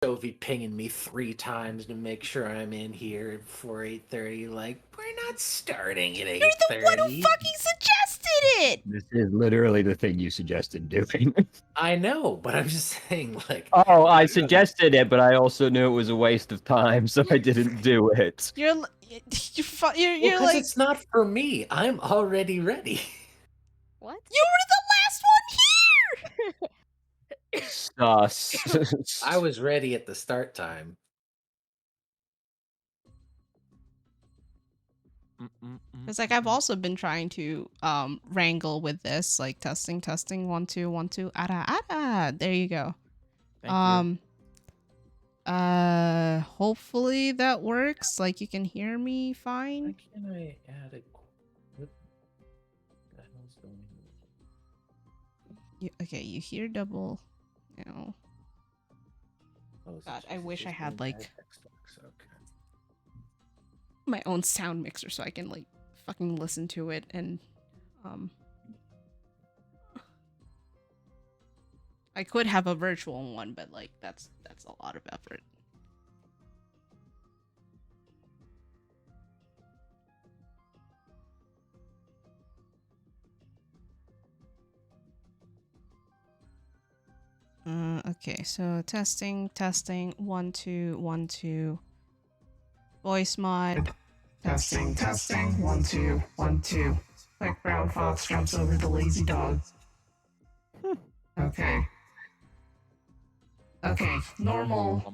Sophie pinging me 3 times to make sure I'm in here before 8:30. Like, we're not starting at You're the one who 8:30. fucking suggested it! This is literally the thing you suggested doing. I know, but I'm just saying, like... Oh, I suggested it, but I also knew it was a waste of time, so I didn't do it. You're Well, you're 'cause like... it's not for me. I'm already ready. What? You were the last one here! Sus. I was ready at the start time. It's like I've also been trying to wrangle with this, like testing, 1 2 1 2, ada. There you go. Thank you. Hopefully that works. Like you can hear me Why fine. can't I add a... What the hell's going on? Okay, you hear double. You know. Oh, is it God, I just- wish I just had going like back Xbox? Okay. my own sound mixer so I can like fucking listen to it and I could have a virtual one, but like that's a lot of effort. Okay, so testing 1 2 1 2. Voice mod. Testing 1 2 1 2. Like brown fox jumps over the lazy dog. Okay. Okay, normal.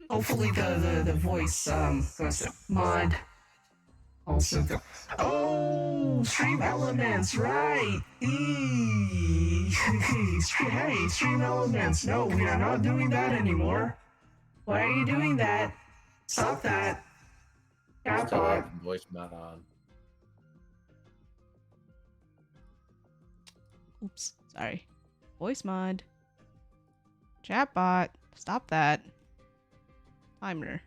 Hopefully the voice goes mod. Also go. Oh, stream elements, right? Hey, stream elements. No, we are not doing that anymore. Why are you doing that? Stop that. Still have voice mod on. Oops, sorry. Voice mod. Chatbot. Stop that. Timer.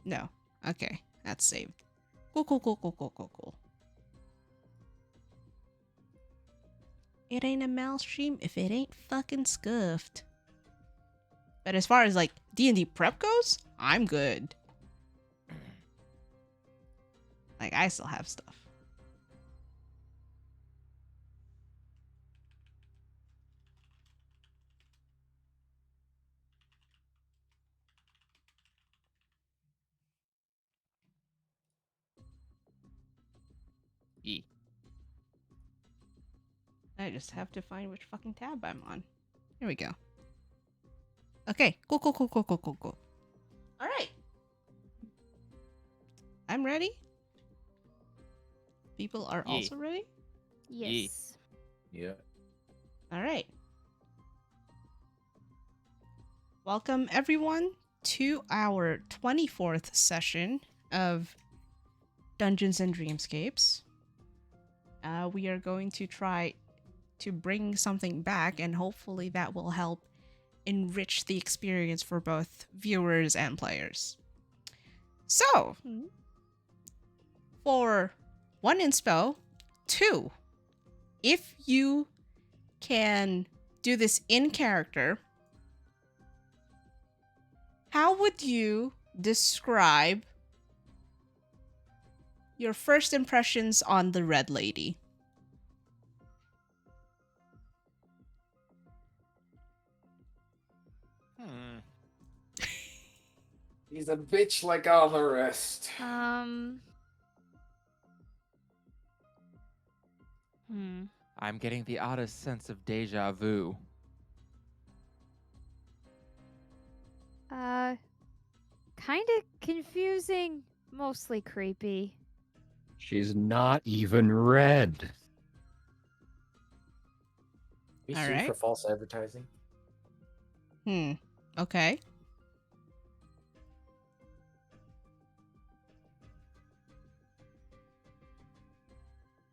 No. Okay, that's saved. Cool. It ain't a mouse stream if it ain't fucking scuffed. But as far as like D&D prep goes, I'm good. Like I still have stuff. E. I just have to find which fucking tab I'm on. Here we go. Okay, cool. All right. I'm ready. People are Yeah. also ready? Yes. Yeah. All right. Welcome, everyone, to our 24th session of Dungeons and Dreamscapes. We are going to try to bring something back, and hopefully that will help enrich the experience for both viewers and players. So, for 1 inspo, 2, if you can do this in character, how would you describe your first impressions on the Red Lady? He's a bitch like all the rest. I'm getting the oddest sense of deja vu. Kind of confusing, mostly creepy. She's not even red. Be All sued right. for false advertising. Okay.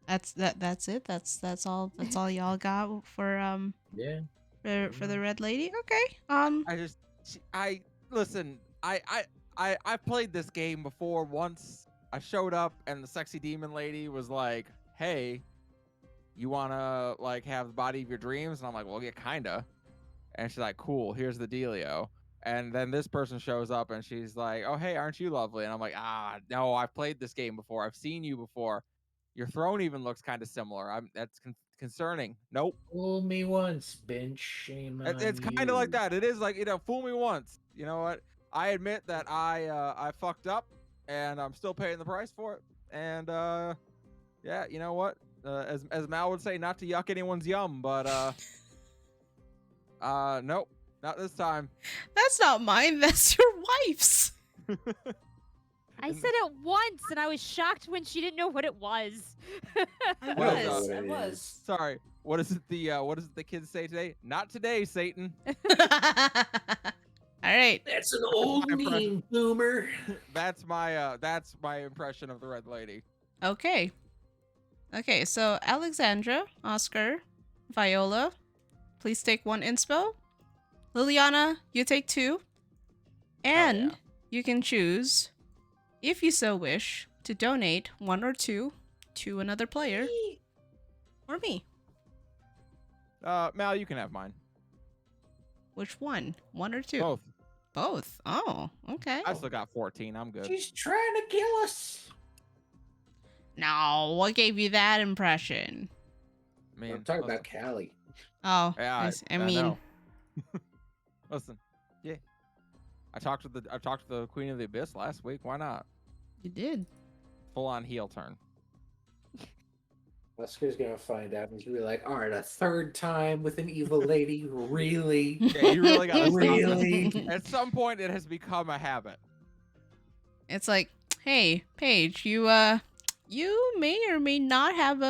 That's it. That's all y'all got for Yeah. for the Red Lady. Okay. I played this game before once. I showed up and the sexy demon lady was like, "Hey, you wanna like have the body of your dreams? And I'm like, well, yeah, kinda. And she's like, cool, here's the dealio. And then this person shows up and she's like, oh, hey, aren't you lovely? And I'm like, no, I've played this game before. I've seen you before. Your throne even looks kind of similar. That's concerning. Nope. Fool me once, bench shame on It's you. kind of like that. It is like, fool me once. You know what? I admit that I fucked up and I'm still paying the price for it. And yeah, you know what? As Mal would say, not to yuck anyone's yum, but nope, not this time. That's not mine. That's your wife's. I said it once, and I was shocked when she didn't know what it was. I Well, know was, what I it was. is. Sorry. What is it the kids say today? Not today, Satan. All right. That's an old my impression. meme, boomer. That's my impression of the Red Lady. Okay. Okay, so Alexandra, Oscar, Viola, please take 1 inspo. Liliana, you take 2. And yeah. you can choose, if you so wish, to donate 1 or 2 to another player or me. Mal, you can have mine. Which one? 1 or 2? Both. Both. Oh, okay. I still got 14. I'm good. She's trying to kill us. No, what gave you that impression? I mean, I'm talking listen, about Callie. Oh, Yeah, I mean, know. Listen, yeah. I talked to the Queen of the Abyss last week. Why not? you did. Full on heel turn. Oscar's gonna find out and he's gonna be like, all right, a 3rd time with an evil lady? Really? Yeah, you really got to stop Really? this. At some point, it has become a habit. It's like, hey, Paige, you may or may not have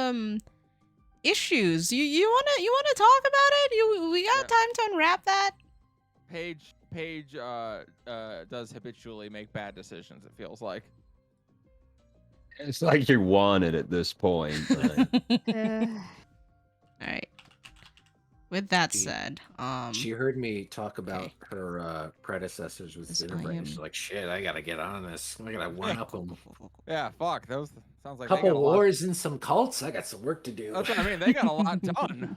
issues. You wanna talk about it? We got Yeah. time to unwrap that? Paige does habitually make bad decisions. It feels like. It's like you wanted at this point. But... All right. With that She- said, She heard me talk about okay. her predecessors with Yes, I Cinebrain. am- She's like, shit, I gotta get on this. I gotta one up them. Yeah, fuck. Those sounds like they got Couple a lot. wars and some cults. I got some work to do. That's what I mean. They got a lot done.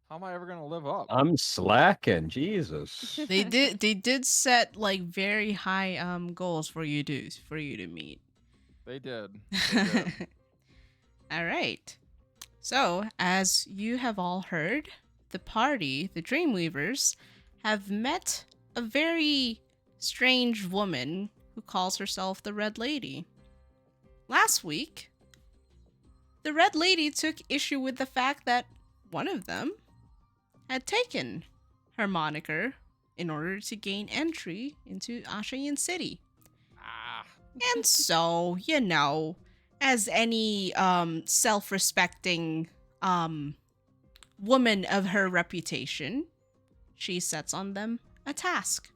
How am I ever gonna live up? I'm slacking, Jesus. they did set like very high goals for you to meet. They did. They did. All right. So, as you have all heard, the party, the Dreamweavers, have met a very strange woman who calls herself the Red Lady. Last week, the Red Lady took issue with the fact that one of them had taken her moniker in order to gain entry into Ashayan City. Ah. And so, you know, as any self-respecting woman of her reputation, she sets on them a task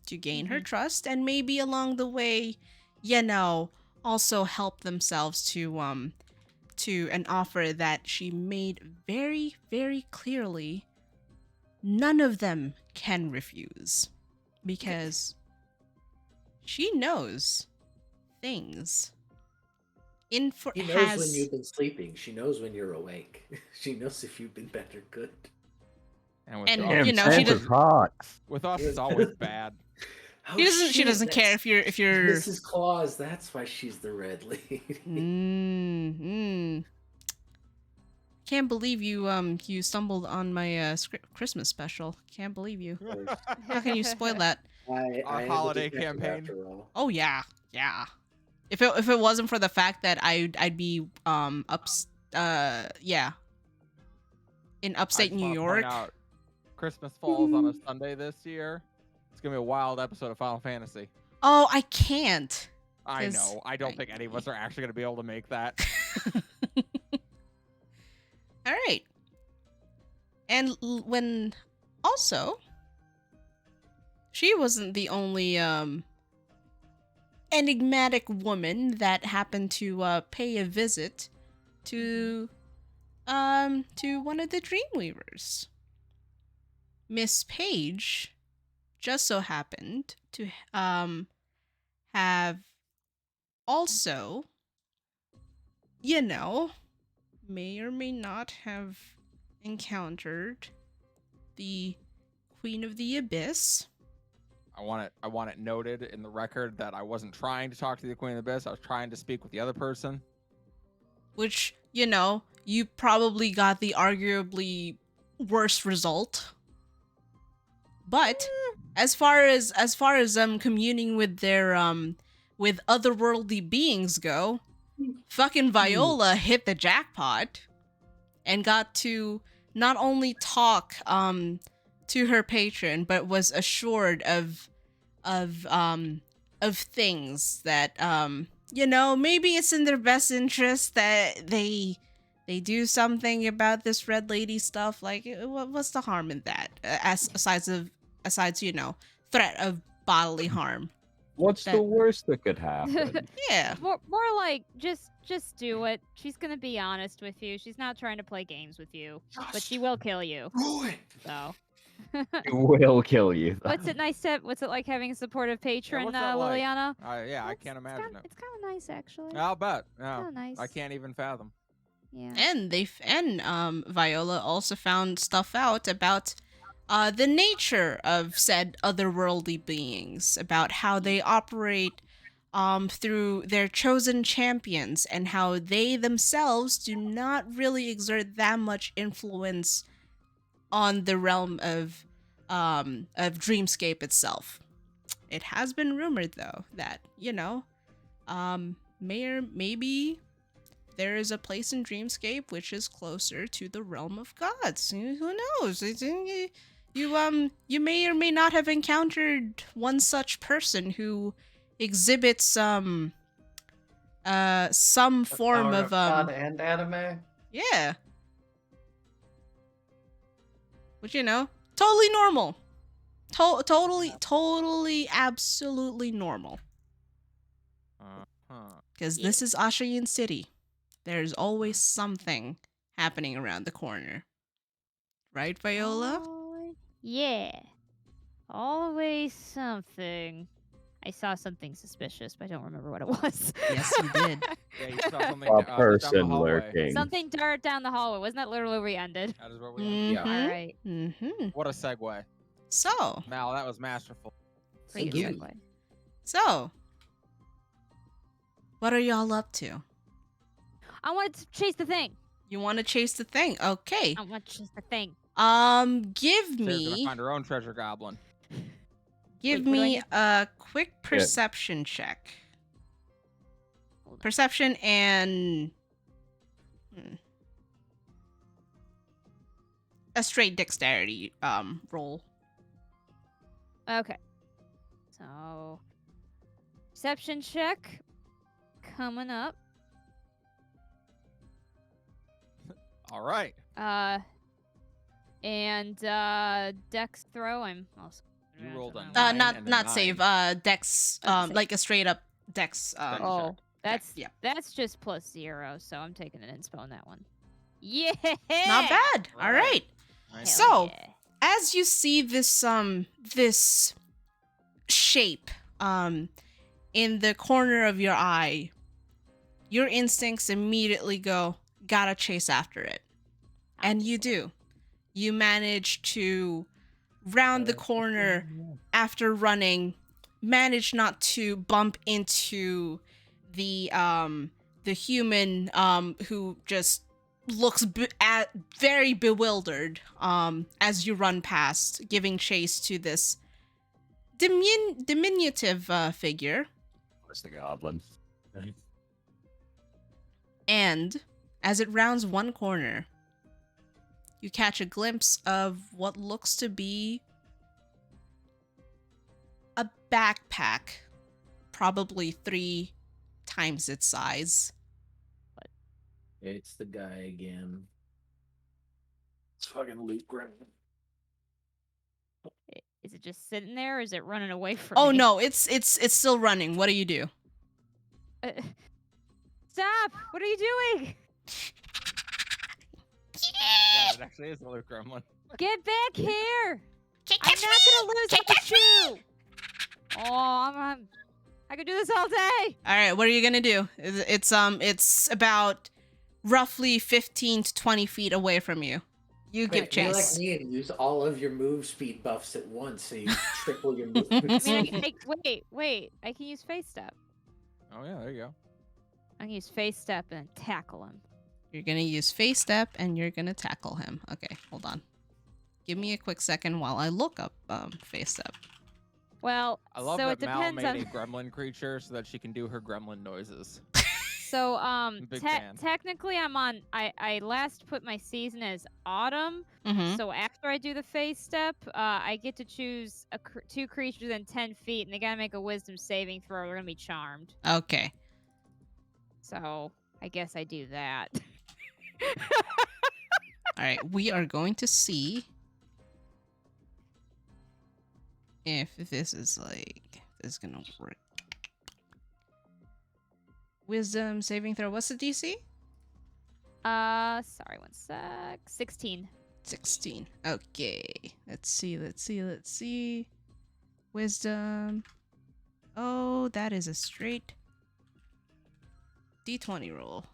to gain her trust and maybe along the way, you know, also help themselves to an offer that she made very, very clearly none of them can refuse because she knows things. He knows when you've been sleeping. She knows when you're awake. She knows if you've been bad or good. And with And, us, you know, she Santa's does- hot. with us, it's always bad. Oh, She shit, doesn't care that's if you're Mrs. Claus. That's why she's the Red Lady. Can't believe you stumbled on my Christmas special. Can't believe you. How can you spoil that? I Our am the holiday detective campaign. After all. Oh yeah. If it wasn't for the fact that I'd be in I upstate just New wanna York. point out, Christmas falls on a Sunday this year. It's gonna be a wild episode of Final Fantasy. Oh, I can't. I 'Cause know. I don't think any of us are actually gonna be able to make that. All right. And when also she wasn't the only enigmatic woman that happened to pay a visit to one of the Dreamweavers. Miss Page just so happened to have also, you know, may or may not have encountered the Queen of the Abyss. I want it noted in the record that I wasn't trying to talk to the Queen of the Abyss. I was trying to speak with the other person. Which, you know, you probably got the arguably worst result. But as far as communing with their with otherworldly beings go, fucking Viola hit the jackpot and got to not only talk to her patron, but was assured of things that you know, maybe it's in their best interest that they do something about this red lady stuff. Like, what's the harm in that? Aside, you know, threat of bodily harm. What's That- the worst that could happen? Yeah. More like just do it. She's gonna be honest with you. She's not trying to play games with you, but she will kill you. Do it. So. It will kill you. What's it like having a supportive patron, what's that like? Liliana? Yeah, I It's- can't it's imagine kinda- it. It's kind of nice, actually. I'll bet. It's No, kinda nice. I can't even fathom. Yeah. And Viola also found stuff out about the nature of said otherworldly beings, about how they operate through their chosen champions, and how they themselves do not really exert that much influence on the realm of Dreamscape itself. It has been rumored, though, that, you know, maybe there is a place in Dreamscape which is closer to the realm of gods. Who knows? You may or may not have encountered one such person who exhibits some form of God and anime. yeah. Which, you know, totally normal. Totally, absolutely normal. Huh. Because Yeah. this is Ashayan City. There's always something happening around the corner. Right, Viola? Yeah. Always something. I saw something suspicious, but I don't remember what it was. Yes, you did. Yeah, you saw something A down the person hallway. lurking. Something dark down the hallway. Wasn't that literally where we ended? That is where we ended. Yeah. All right. Mm-hmm. What a segue. So, Mal, that was masterful. Pretty you. good segue. So, what are y'all up to? I want to chase the thing. You want to chase the thing? Okay. I want to chase the thing. Give Sarah's gonna me find her own treasure goblin. give Wait, what do I me need? a quick perception check. Hold on. Perception and a straight dexterity roll. Okay. So, perception check coming up. All right. And dex throw. I'm also. You rolled a on nine. Not and a not 9. save. Dex. Save. Like a straight up dex. Dex. Oh, that's yeah. that's just +0, so I'm taking an inspo on that one. Yeah. Not bad. All right. Nice. So- yeah. As you see this this shape in the corner of your eye, your instincts immediately go, gotta chase after it. And you do. You manage to round the corner after running, manage not to bump into the human who just looks very bewildered as you run past, giving chase to this diminutive figure. Where's the goblin? And as it rounds one corner, you catch a glimpse of what looks to be a backpack, probably 3 times its size. It's the guy again. It's fucking Luke Grimm. Is it just sitting there, or is it running away from Oh me? no, it's still running. What do you do? Stop! What are you doing? Yeah, it actually is the Luke Gremlin. Get back here! I'm not gonna lose with the shoe. Oh, I could do this all day. All right, what are you gonna do? It's about roughly 15 to 20 feet away from you. You give Wait, you're like chase. me and use all of your move speed buffs at once, so you triple your I movement mean, speed. wait. I can use face step. Oh yeah, there you go. I can use face step and tackle him. You're gonna use face step and you're gonna tackle him. Okay, hold on. Give me a quick second while I look up face step. Well, I love so that it Mal depends made on. a gremlin creature so that she can do her gremlin noises. So Big fan. technically I'm on. I last put my season as autumn. Mm-hmm. So after I do the face step, I get to choose two creatures within 10 feet, and they gotta make a wisdom saving throw. They're gonna be charmed. Okay. So I guess I do that. All right. We are going to see if this is gonna work. Wisdom saving throw. What's the DC? Sorry, one sec. 16. 16. Okay. Let's see. Wisdom. Oh, that is a straight D20 roll.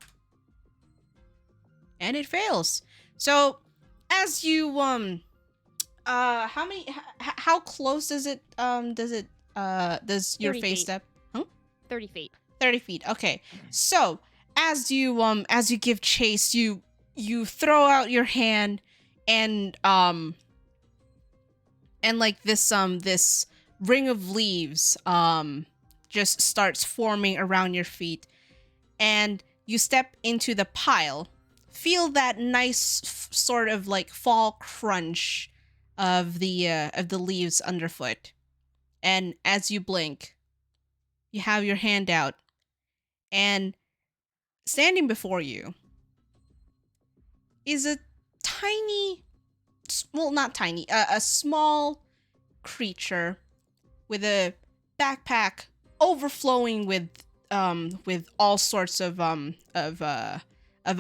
And it fails. So, as you how close does your 30 face feet. step? 30 feet. 30 feet. Okay. So, as you give chase, you throw out your hand and like this ring of leaves just starts forming around your feet, and you step into the pile. Feel that nice sort of like fall crunch of the leaves underfoot. And as you blink, you have your hand out, and standing before you is a tiny, well, not tiny, a small creature with a backpack overflowing with all sorts of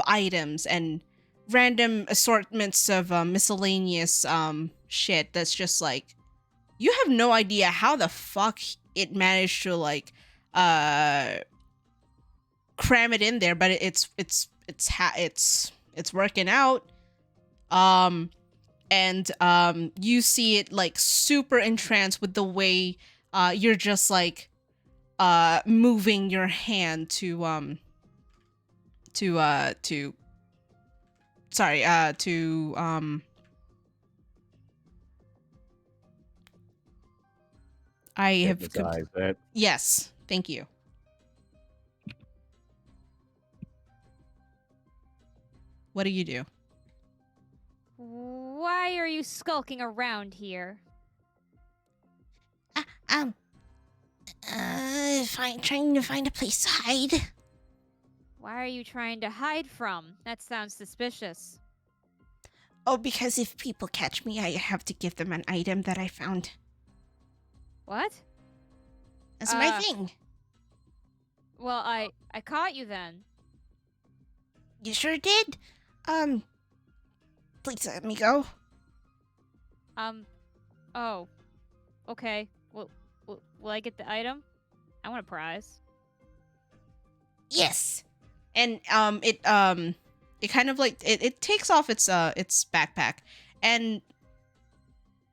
items and random assortments of miscellaneous shit that's just like, you have no idea how the fuck it managed to like cram it in there, but it's working out. And you see it like super entranced with the way you're just like moving your hand to I have Hypnotize it. yes, thank you. What do you do? Why are you skulking around here? Trying to find a place to hide. Why are you trying to hide from? That sounds suspicious. Oh, because if people catch me, I have to give them an item that I found. What? That's my thing. Well, I caught you then. You sure did? Please let me go. Oh. Okay. Will I get the item? I want a prize. Yes. And it kind of like it takes off its backpack, and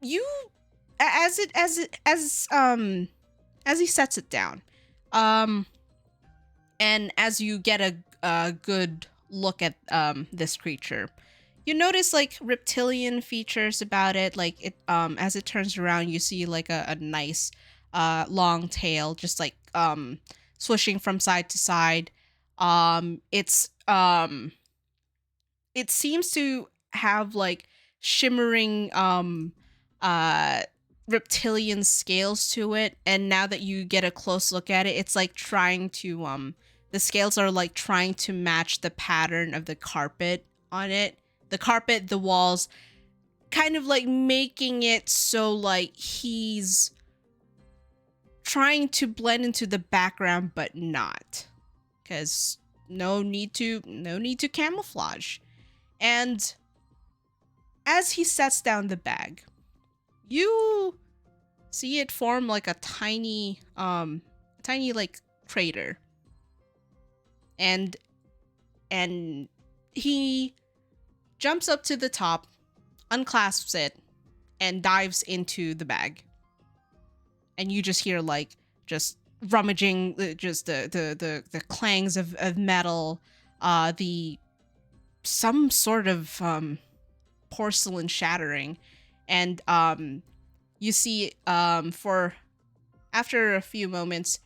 you as he sets it down, and as you get a good look at this creature, you notice like reptilian features about it. Like it as it turns around, you see like a nice long tail just like swishing from side to side. It seems to have like shimmering reptilian scales to it, and now that you get a close look at it, it's like trying to the scales are like trying to match the pattern of the carpet on it. The carpet, the walls, kind of like making it so like he's trying to blend into the background but not, because no need to camouflage. And as he sets down the bag, you see it form like a tiny like crater, and he jumps up to the top, unclasps it, and dives into the bag. And you just hear like just rummaging, just the clangs of metal, the some sort of porcelain shattering, and you see for after a few moments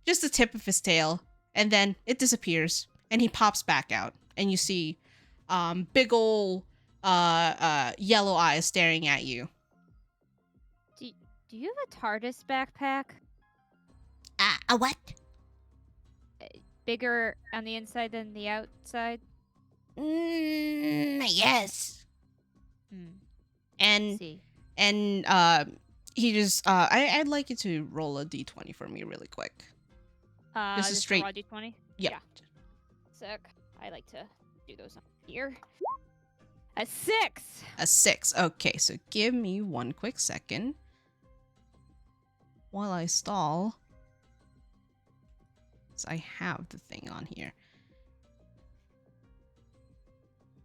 just the tip of his tail, and then it disappears and he pops back out, and you see big ol' yellow eyes staring at you. Do you have a TARDIS backpack? A what? Bigger on the inside than the outside? Yes. And See. he just I'd like you to roll a d20 for me really quick. This is Just straight. raw D20? Yep. Yeah. Sick. I like to do those on here. A 6! A 6. Okay, so give me one quick second while I stall. So I have the thing on here.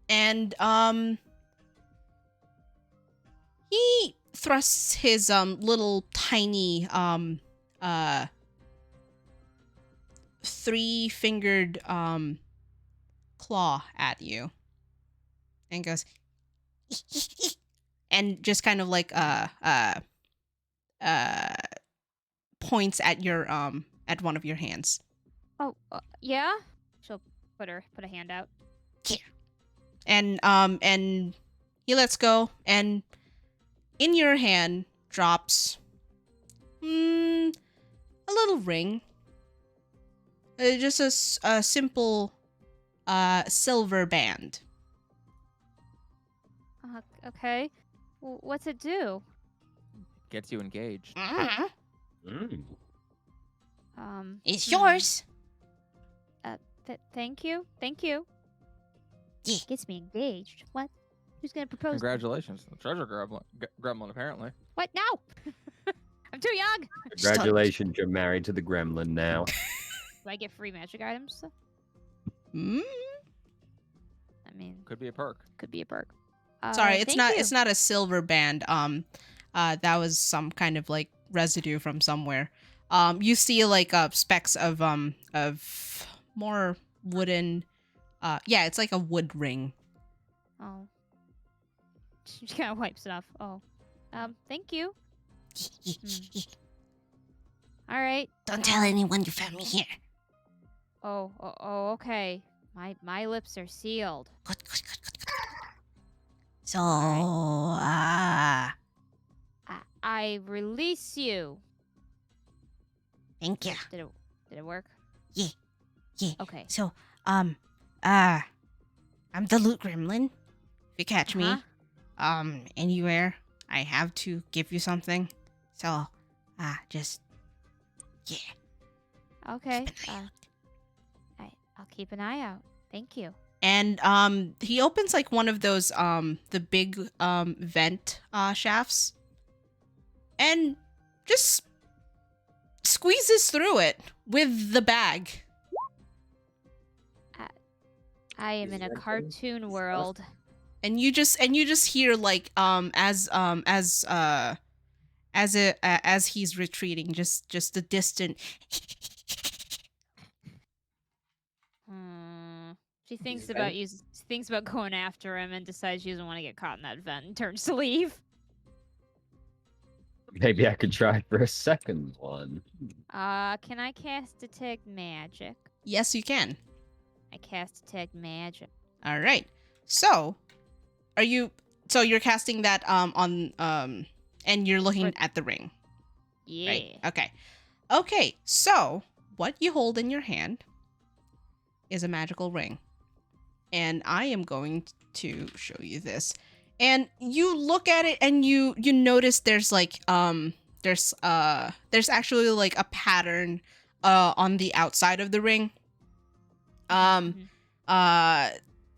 And he thrusts his little tiny three-fingered claw at you and goes and just kind of like points at your at one of your hands. Oh, yeah? She'll put a hand out. And he lets go, and in your hand drops a little ring. Just a simple silver band. Okay. What's it do? Gets you engaged. It's yours. Thank you. Thank you. Yeah. Gets me engaged. What? Who's gonna propose? Congratulations, the treasure gremlin apparently. What? No! I'm too young! Congratulations, you're married to the gremlin now. Do I get free magic items? Mm? I mean, Could be a perk. could be a perk. Sorry, it's thank not. you. It's not a silver band. That was some kind of like residue from somewhere. You see like specks of more wooden. Yeah, it's like a wood ring. Oh. She kind of wipes it off. Oh. Thank you. All right. Don't tell anyone you found me here. Oh, okay. My lips are sealed. Good. So, I release you. thank you. Did it work? Yeah. Okay. So, I'm the loot gremlin. If you catch me, anywhere, I have to give you something. So, just, yeah. Okay. Keep an eye out. I'll keep an eye out. Thank you. And he opens like one of those the big vent shafts, and just squeezes through it with the bag. I am in a cartoon world. And you just hear like as he's retreating, just a distant. She thinks about you. She thinks about going after him and decides she doesn't want to get caught in that vent and turns to leave. Maybe I could try for a second one. Can I cast Detect Magic? Yes, you can. I cast Detect Magic. All right. So, you're casting that on and you're looking at the ring. Yeah. Right? Okay. So, what you hold in your hand is a magical ring. And I am going to show you this. And you look at it and you notice there's like there's actually like a pattern on the outside of the ring.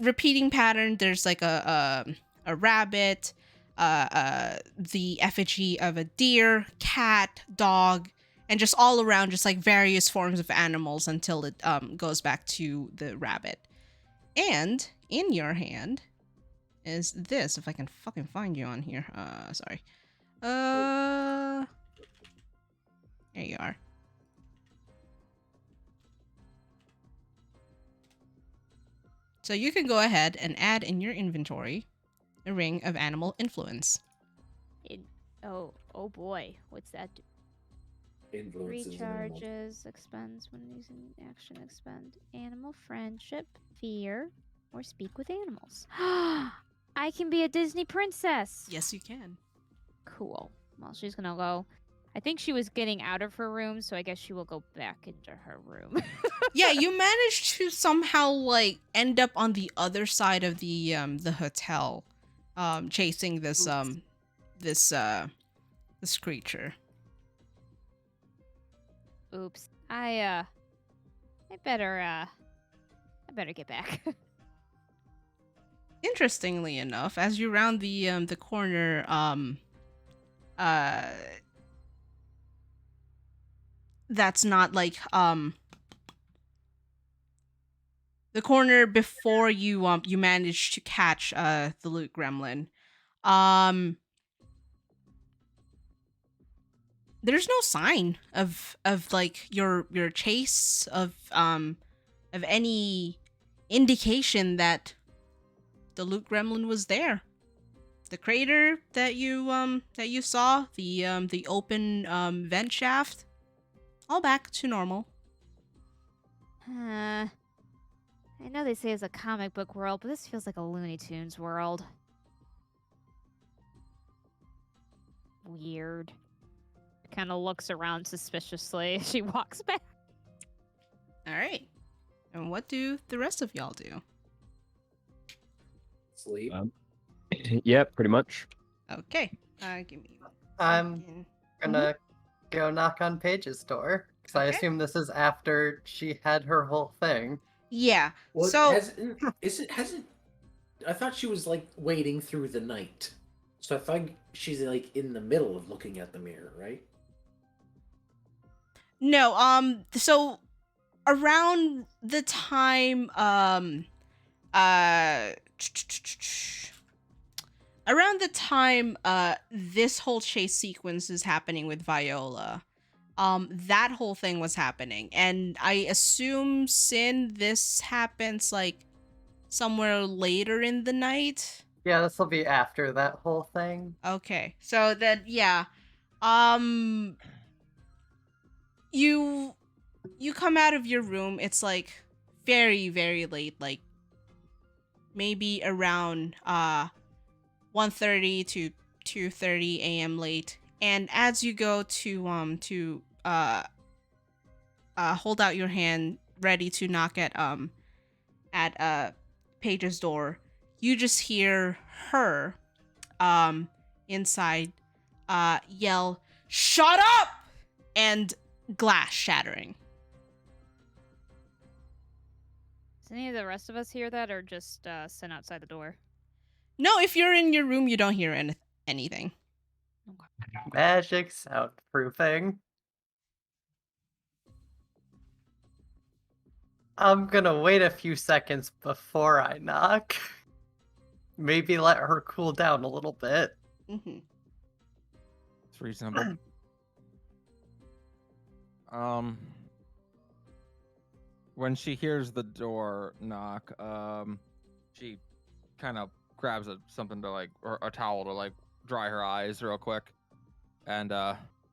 Repeating pattern. There's like a rabbit, the effigy of a deer, cat, dog, and just all around, just like various forms of animals until it goes back to the rabbit. And in your hand is this. If I can fucking find you on here. Sorry. There you are. So you can go ahead and add in your inventory a ring of animal influence. Oh boy, what's that? Influences animals. Recharges, expends when using action, expend animal friendship, fear, or speak with animals. I can be a Disney princess. Yes, you can. Cool. Well, she's gonna go. I think she was getting out of her room, so I guess she will go back into her room. Yeah, you managed to somehow like end up on the other side of the hotel, chasing this this creature. Oops. I better get back. Interestingly enough, as you round the corner, that's not like the corner before you you manage to catch the loot gremlin. There's no sign of like your chase of any indication that the loot gremlin was there. The crater that you saw, the open vent shaft, all back to normal. I know they say it's a comic book world, but this feels like a Looney Tunes world. Weird. Kind of looks around suspiciously as she walks back. All right. And what do the rest of y'all do? Sleep. Yeah, pretty much. Okay. Give me. I'm second. gonna go knock on Paige's door because I Okay. assume this is after she had her whole thing. Yeah. Well, So hasn't I thought she was like waiting through the night. So I thought she's like in the middle of looking at the mirror, right? no. So around the time uh around the time this whole chase sequence is happening with Viola, that whole thing was happening, and I assume Sin, this happens like somewhere later in the night. Yeah, this will be after that whole thing. Okay, so then yeah, um you come out of your room. It's like very very late, like maybe around 1:30 to 2:30 a.m. late. And as you go to hold out your hand ready to knock at Paige's door, you just hear her inside yell, "Shut up!" and glass shattering. Does any of the rest of us hear that, or just Sin outside the door? No, if you're in your room, you don't hear anything. Magic soundproofing. I'm gonna wait a few seconds before I knock. Maybe let her cool down a little bit. Mm-hmm. It's reasonable. When she hears the door knock, she kind of grabs something to like, or a towel to like dry her eyes real quick, and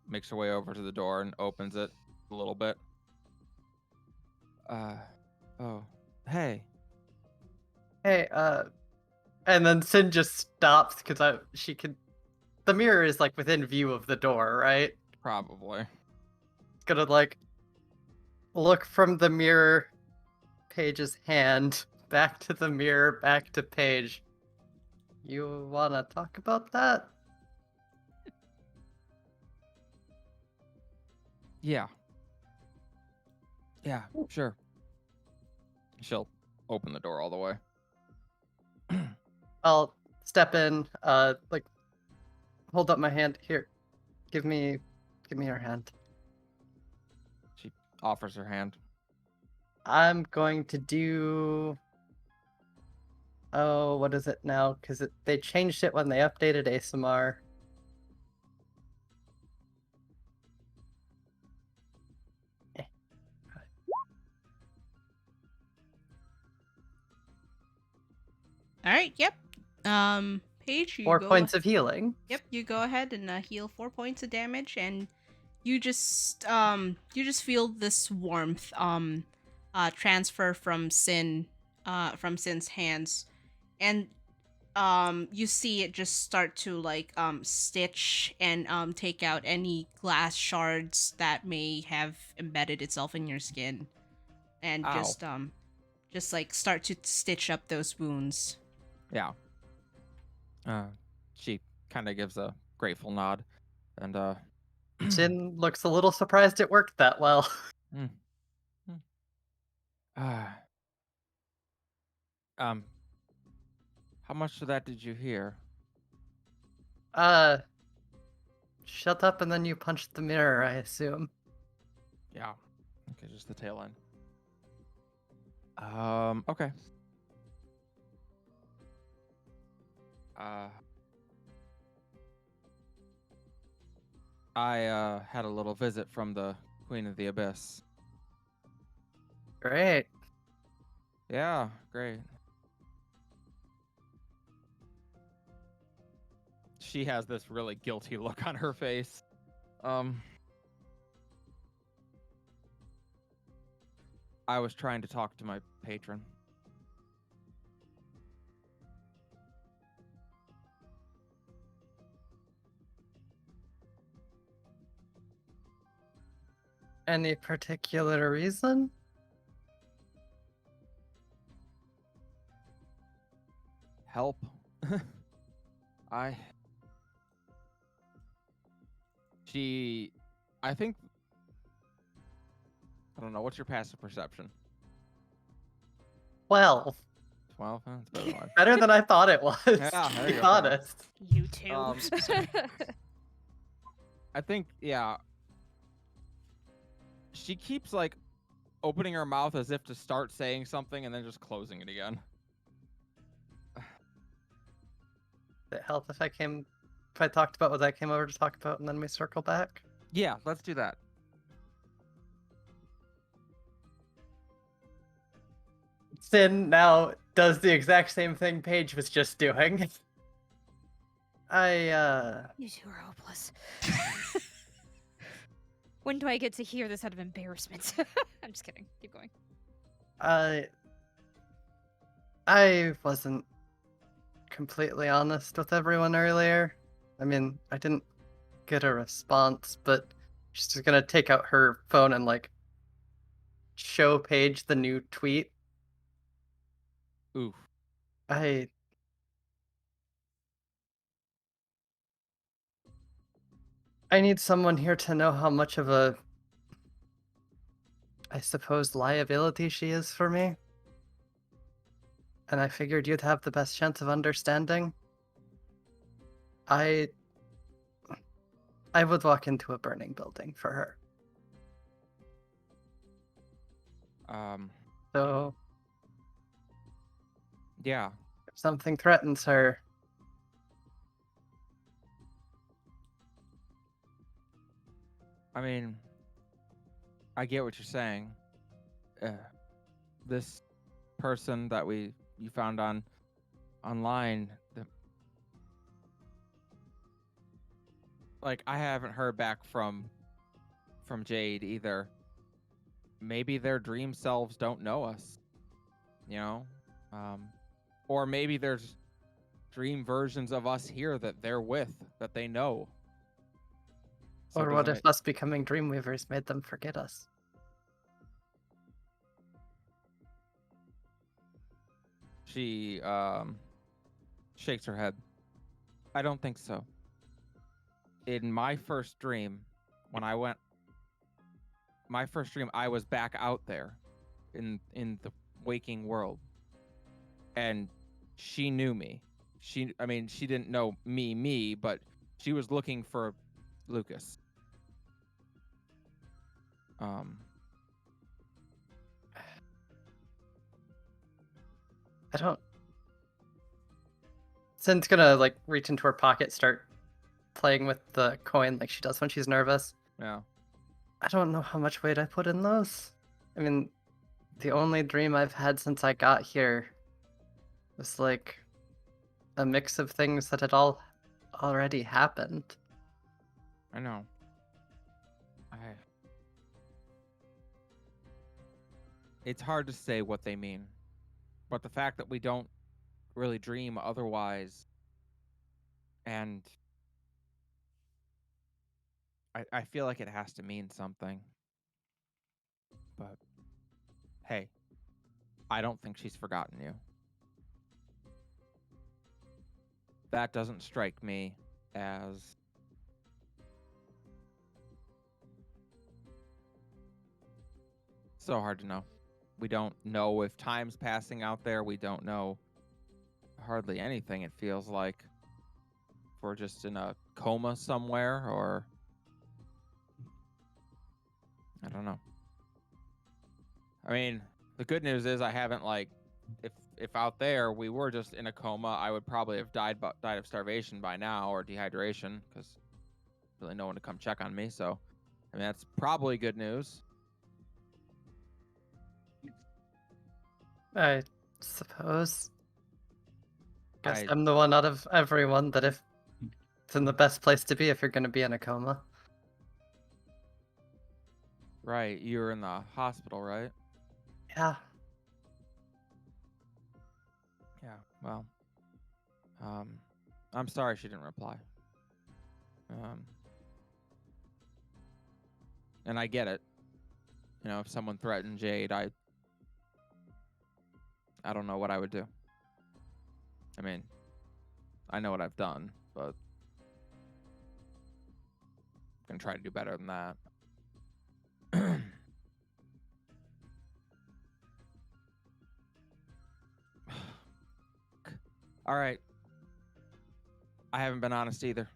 makes her way over to the door and opens it a little bit. Oh, hey. Hey, and then Sin just stops because she can. The mirror is like within view of the door, right? Probably. It's gonna like look from the mirror, Paige's hand, back to the mirror, back to Paige. You wanna talk about that? Yeah. Yeah, sure. She'll open the door all the way. I'll step in, like hold up my hand. Here, give me your hand. She offers her hand. I'm going to do Oh, what is it now? Because they changed it when they updated ASMR. All right. Yep. Paige, you 4 go. points of healing. Yep, you go ahead and heal 4 points of damage, and you just feel this warmth transfer from Sin's hands, and you see it just start to like stitch and take out any glass shards that may have embedded itself in your skin, and Ow. just like start to stitch up those wounds. Yeah. She kind of gives a grateful nod, and Jin looks a little surprised it worked that well. mm, mm. How much of that did you hear? Shut up and then you punched the mirror, I assume. Yeah. Okay, just the tail end. Okay. I had a little visit from the Queen of the Abyss. Great. Yeah, great. She has this really guilty look on her face. I was trying to talk to my patron. Any particular reason? Help. I think, I don't know, what's your passive perception? 12. 12? That's better than mine. Better than I thought it was, Yeah, to there be you go, Fran. honest. You too. I think, yeah. She keeps like opening her mouth as if to start saying something and then just closing it again. Would it help if I talked about what I came over to talk about and then we circle back? Yeah, let's do that. Sin now does the exact same thing Paige was just doing. You two are hopeless. When do I get to hear this out of embarrassment? I'm just kidding. Keep going. I wasn't completely honest with everyone earlier. I mean, I didn't get a response, but she's just gonna take out her phone and like show Paige the new tweet. Oof. I need someone here to know how much of a, I suppose, liability she is for me. And I figured you'd have the best chance of understanding. I would walk into a burning building for her. So Yeah. if something threatens her, I mean, I get what you're saying. This person that you found online, like, I haven't heard back from Jade either. Maybe their dream selves don't know us, you know? Or maybe there's dream versions of us here that they're with, that they know. So or what if us becoming Dreamweavers made them forget us? She shakes her head. I don't think so. In my first dream, I was back out there in the waking world. And she knew me. She didn't know me, but she was looking for Lucas. Sin's gonna like reach into her pocket, start playing with the coin like she does when she's nervous. Yeah. I don't know how much weight I put in those. I mean, the only dream I've had since I got here was like a mix of things that had all already happened. I know. It's hard to say what they mean, but the fact that we don't really dream otherwise, and I feel like it has to mean something. But hey, I don't think she's forgotten you. That doesn't strike me as so hard to know. We don't know if time's passing out there. We don't know hardly anything, it feels like. If we're just in a coma somewhere, or I don't know. I mean, the good news is I haven't, like, if out there we were just in a coma, I would probably have died of starvation by now, or dehydration, because really no one to come check on me. So, I mean, that's probably good news. I suppose. Guess I I'm the one out of everyone that if it's in the best place to be if you're gonna be in a coma. Right, you were in the hospital, right? Yeah. Yeah. Well, I'm sorry she didn't reply. And I get it. You know, if someone threatened Jade, I don't know what I would do. I mean, I know what I've done, but I'm gonna try to do better than that. All right. I haven't been honest either.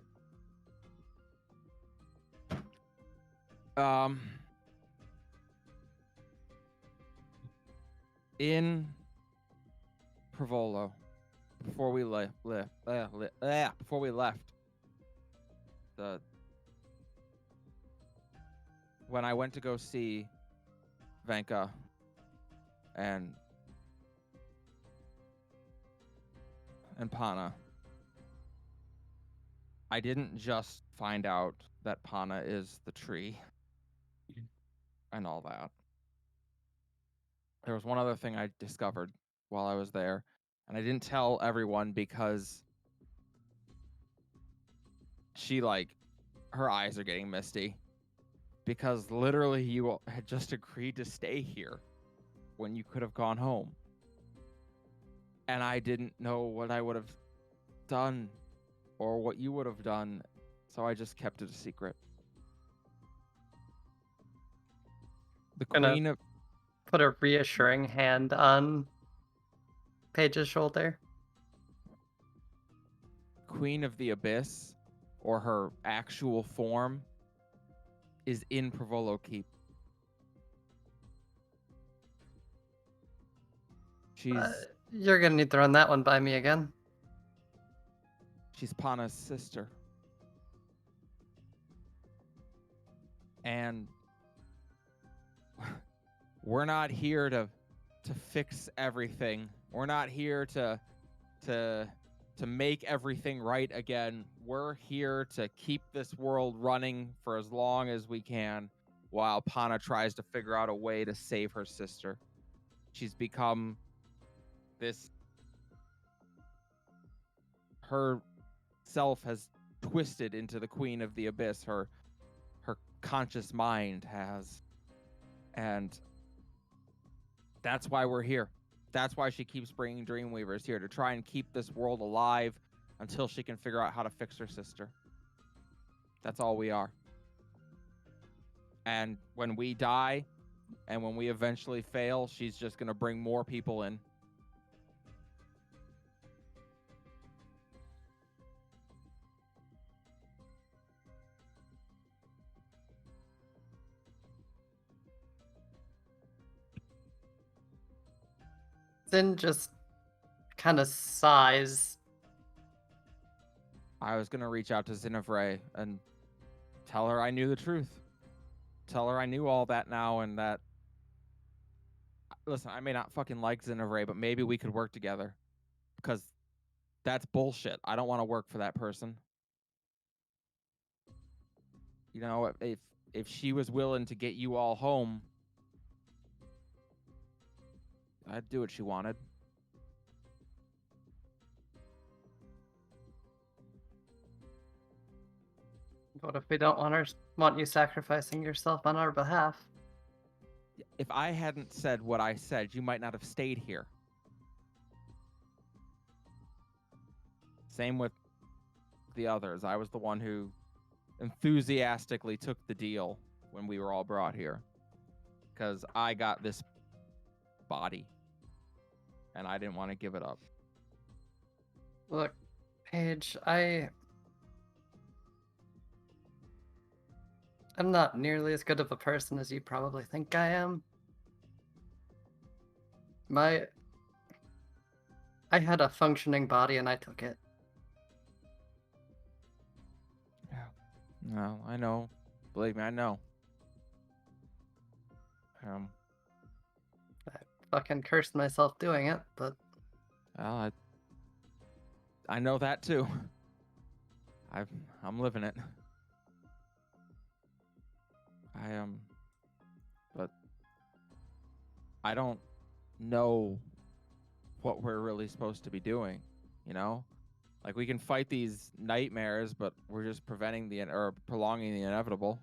In Provolo, before we left, when I went to go see Venka and Pana, I didn't just find out that Pana is the tree and all that. There was one other thing I discovered while I was there, and I didn't tell everyone because she, like, her eyes are getting misty, because literally you had just agreed to stay here when you could have gone home. And I didn't know what I would have done or what you would have done, so I just kept it a secret. The Gonna Queen of put a reassuring hand on Paige's shoulder. Queen of the Abyss, or her actual form, is in Provolo Keep. You're gonna need to run that one by me again. She's Pana's sister. And we're not here to fix everything. We're not here to make everything right again. We're here to keep this world running for as long as we can, while Pana tries to figure out a way to save her sister. She's become this... Her self has twisted into the Queen of the Abyss. Her conscious mind has. And that's why we're here. That's why she keeps bringing Dreamweavers here, to try and keep this world alive until she can figure out how to fix her sister. That's all we are. And when we die, and when we eventually fail, she's just going to bring more people in. Sin just kind of sighs I was gonna reach out to Zinevre and tell her I knew the truth. Tell her I knew all that now, and that. Listen, I may not fucking like Zinevre, but maybe we could work together. Because that's bullshit. I don't want to work for that person. You know, if she was willing to get you all home, I'd do what she wanted. What if we don't want you sacrificing yourself on our behalf? If I hadn't said what I said, you might not have stayed here. Same with the others. I was the one who enthusiastically took the deal when we were all brought here. Because I got this body. And I didn't want to give it up. Look, Paige, I'm not nearly as good of a person as you probably think I am. I had a functioning body and I took it. No, I know. Believe me, I know. I fucking cursed myself doing it, but Well, I know that too. I'm living it. But I don't know what we're really supposed to be doing, you know? Like, we can fight these nightmares, but we're just prolonging the inevitable.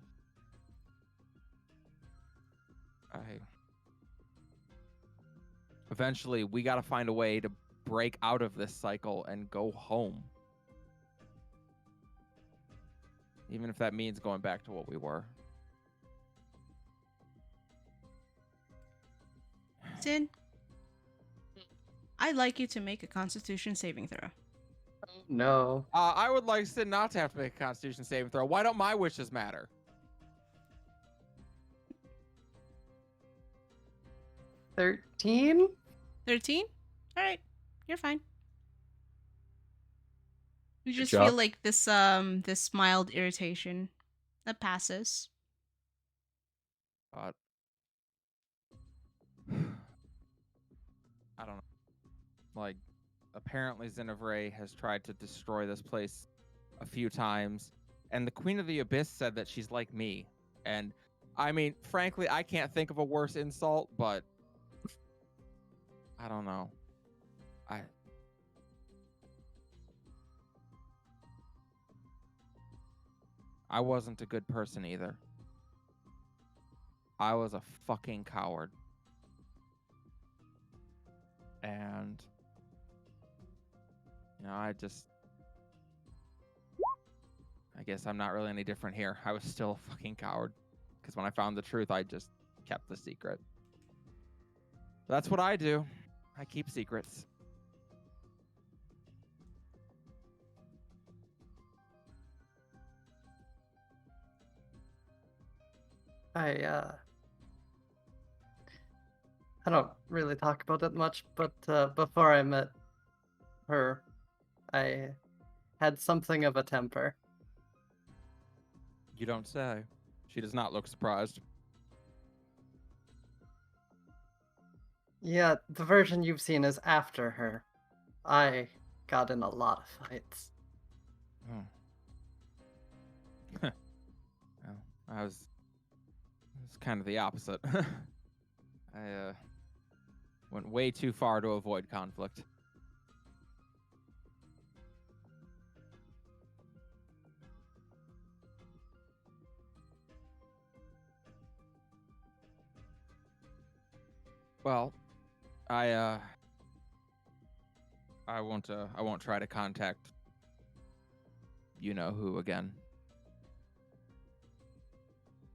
Eventually, we got to find a way to break out of this cycle and go home. Even if that means going back to what we were. Sin, I'd like you to make a Constitution saving throw. no. I would like Sid not to have to make a Constitution saving throw. Why don't my wishes matter? 13? 13? All right, you're fine. You Good just job. feel like this mild irritation that passes. But I don't know. Like, apparently Zinevre has tried to destroy this place a few times, and the Queen of the Abyss said that she's like me. And I mean, frankly, I can't think of a worse insult, but I don't know. I wasn't a good person either. I was a fucking coward. And you know, I guess I'm not really any different here. I was still a fucking coward. Because when I found the truth, I just kept the secret. That's what I do. I keep secrets. I don't really talk about it much, but before I met her, I had something of a temper. You don't say. She does not look surprised. Yeah, the version you've seen is after her. I got in a lot of fights. Well, I was kind of the opposite. I went way too far to avoid conflict. Well, I won't try to contact you know who again.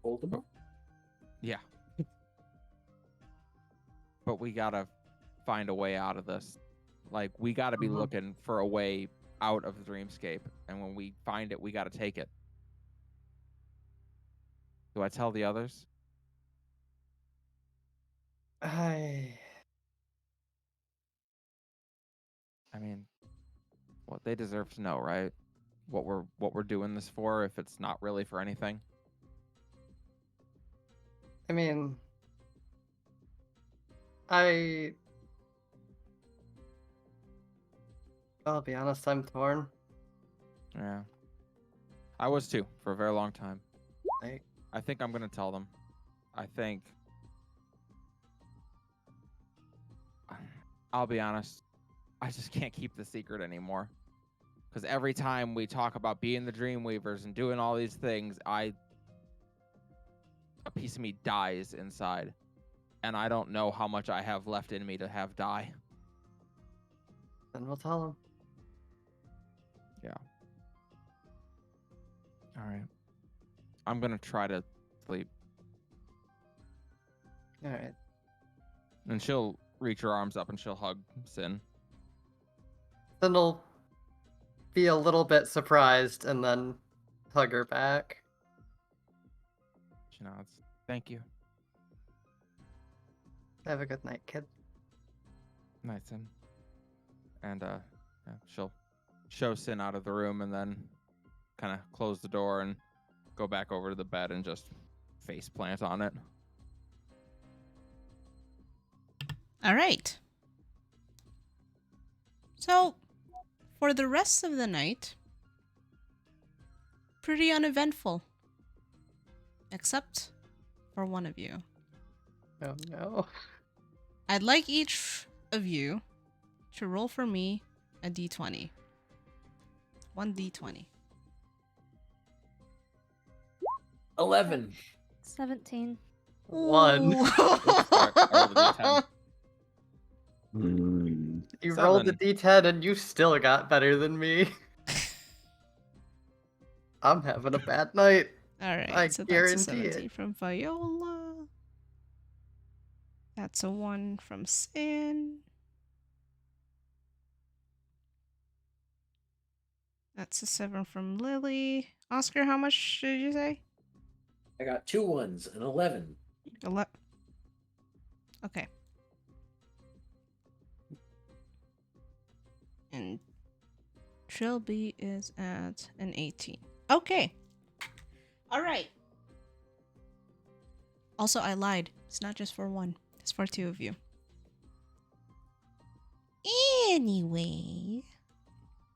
Voldemort? Yeah. But we gotta find a way out of this. Like, we gotta be looking for a way out of the Dreamscape, and when we find it, we gotta take it. Do I tell the others? I I mean, what they deserve to know, right? what we're doing this for if it's not really for anything? I mean, I'll be honest, I'm torn. Yeah. I was too for a very long time. Like, I think I'm gonna tell them. I think I'll be honest, I just can't keep the secret anymore. Because every time we talk about being the Dreamweavers and doing all these things, a piece of me dies inside. And I don't know how much I have left in me to have die. then we'll tell him. Yeah. All right. I'm going to try to sleep. All right. And she'll reach her arms up and she'll hug Sin. Then he'll be a little bit surprised and then hug her back. She nods. Thank you. Have a good night, kid. Night, Sin. And yeah, she'll show Sin out of the room and then kind of close the door and go back over to the bed and just face plant on it. All right. So, for the rest of the night, pretty uneventful. Except for one of you. Oh no. I'd like each of you to roll for me a d20. 1d20. 11. 17. One. Ooh. Start with a D10. You rolled a 7. d10 and you still got better than me. I'm having a bad night. All right, I so that's a guarantee 17 it. from Viola. That's a 1 from Sin. That's a 7 from Lily. Oscar, how much did you say? I got 2 1s and 11. Okay. And Trilby is at an 18. Okay. All right. Also, I lied. It's not just for one. It's for 2 of you. Anyway. Anyway.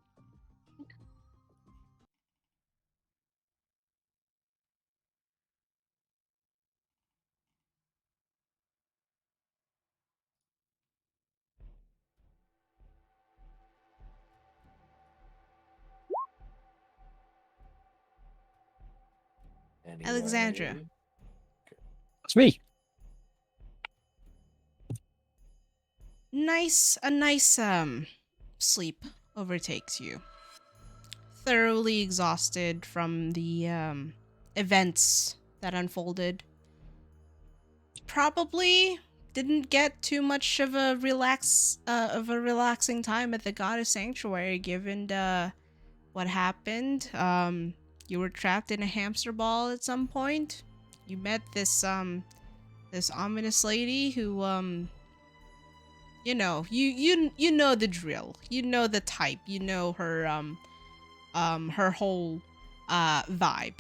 Alexandra. It's me. A nice sleep overtakes you. Thoroughly exhausted from the events that unfolded. Probably didn't get too much of a relaxing time at the Goddess Sanctuary given what happened. You were trapped in a hamster ball at some point. You met this ominous lady who you know the drill. You know the type. You know her her whole vibe.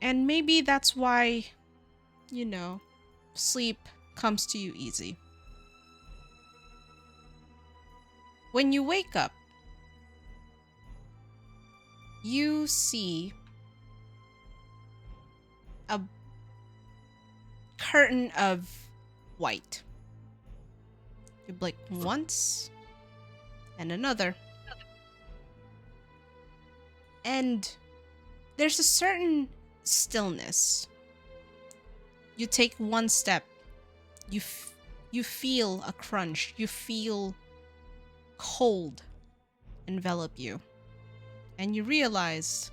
And maybe that's why, sleep comes to you easy. When you wake up, you see a curtain of white. You blink once and another. And there's a certain stillness. You take one step. You feel a crunch. You feel cold envelop you. And you realize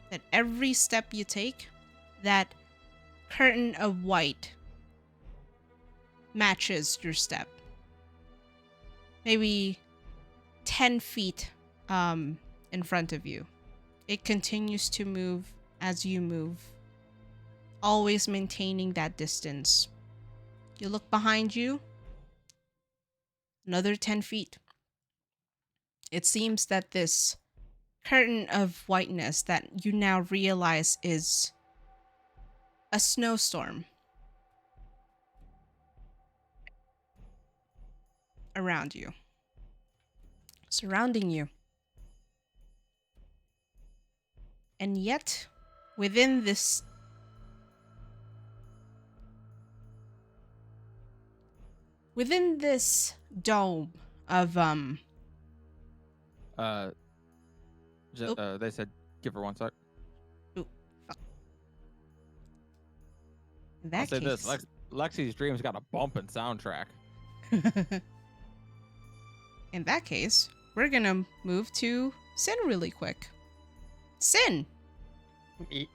that every step you take, that curtain of white matches your step. Maybe 10 feet in front of you. It continues to move as you move, always maintaining that distance. You look behind you, another 10 feet. It seems that this curtain of whiteness that you now realize is a snowstorm around you, surrounding you. And yet, within this dome of They said give her 1 sec. in I'll that say case, this: Lexi's Dreams got a bumping soundtrack. in that case, we're gonna move to Sin really quick. Sin, Eat.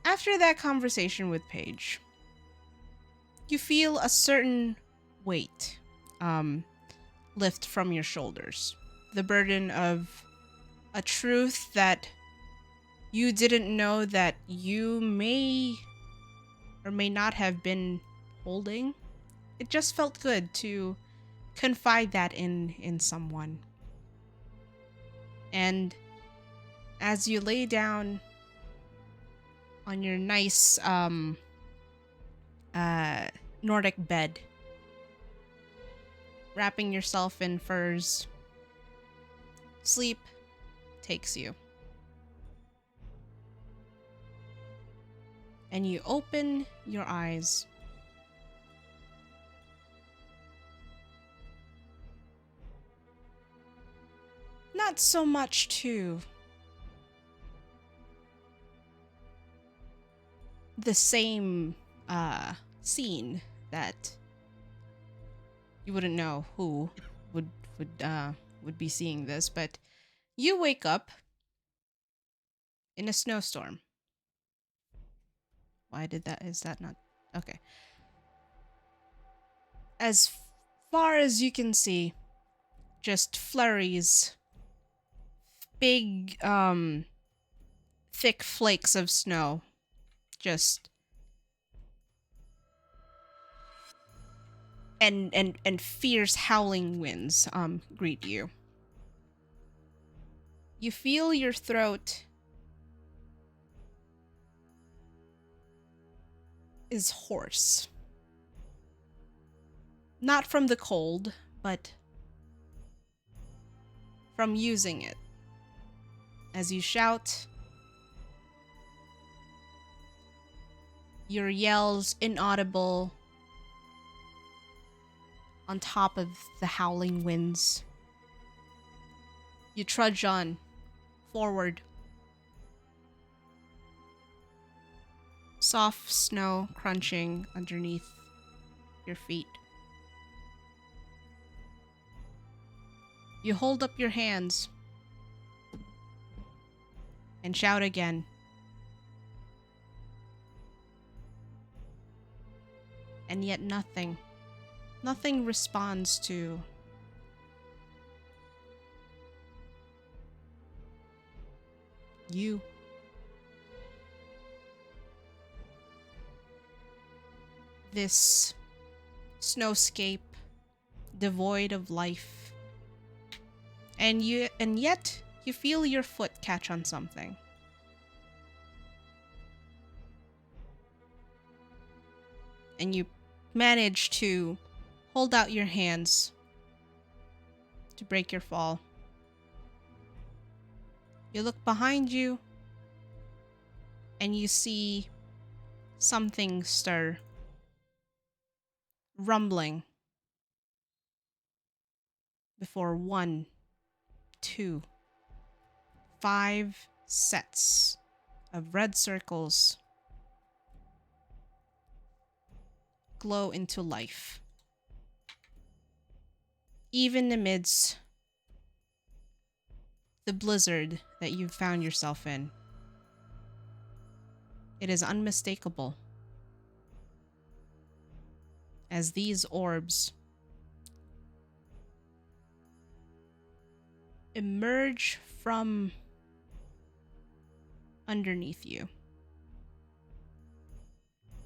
after that conversation with Paige, you feel a certain weight lift from your shoulders. The burden of a truth that you didn't know that you may or may not have been holding. It just felt good to confide that in someone. And as you lay down on your nice Nordic bed, wrapping yourself in furs, sleep takes you. And you open your eyes. Not so much to the same scene that you wouldn't know who would be seeing this, but you wake up in a snowstorm. Is that not okay? As far as you can see, just flurries, big thick flakes of snow, just and fierce howling winds greet you. You feel your throat is hoarse. Not from the cold, but from using it. As you shout, your yells inaudible on top of the howling winds. You trudge on, forward. Soft snow crunching underneath your feet. You hold up your hands and shout again. And yet nothing responds to you. This snowscape devoid of life. And yet you feel your foot catch on something. And you manage to hold out your hands to break your fall. You look behind you and you see something stir, rumbling before 1, 2, 5 sets of red circles glow into life. Even amidst the blizzard that you've found yourself in. It is unmistakable, as these orbs emerge from underneath you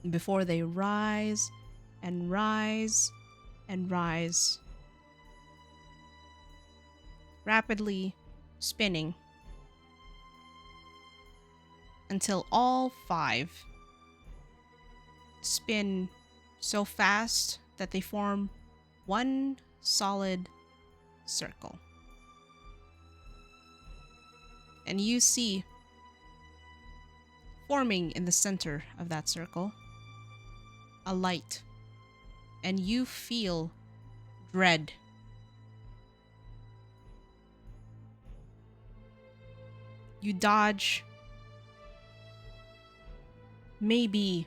before they rise and rise and rise, rapidly spinning until all 5 spin so fast that they form one solid circle. And you see, forming in the center of that circle, a light. And you feel dread. You dodge, maybe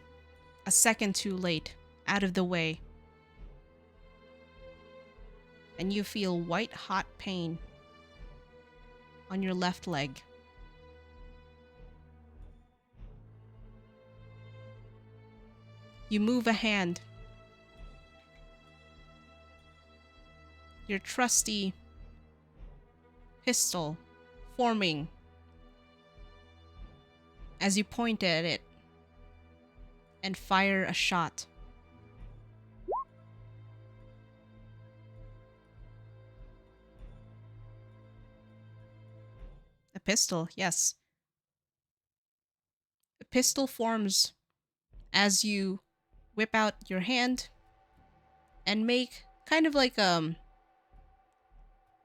a second too late, out of the way. And you feel white hot pain on your left leg. You move a hand. Your trusty pistol forming as you point at it and fire a shot. A pistol, yes. A pistol forms as you whip out your hand and make kind of like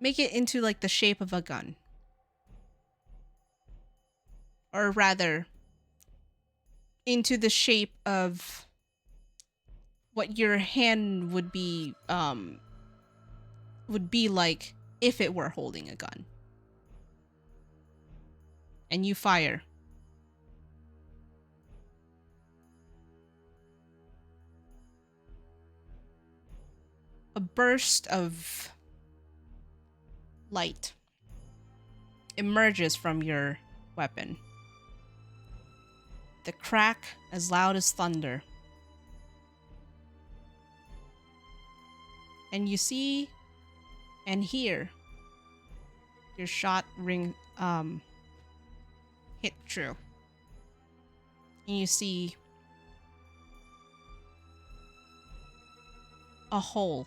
make it into like the shape of a gun. Or rather, into the shape of what your hand would be like if it were holding a gun. And you fire. A burst of light emerges from your weapon. The crack as loud as thunder. And you see and hear your shot hit true. And you see a hole.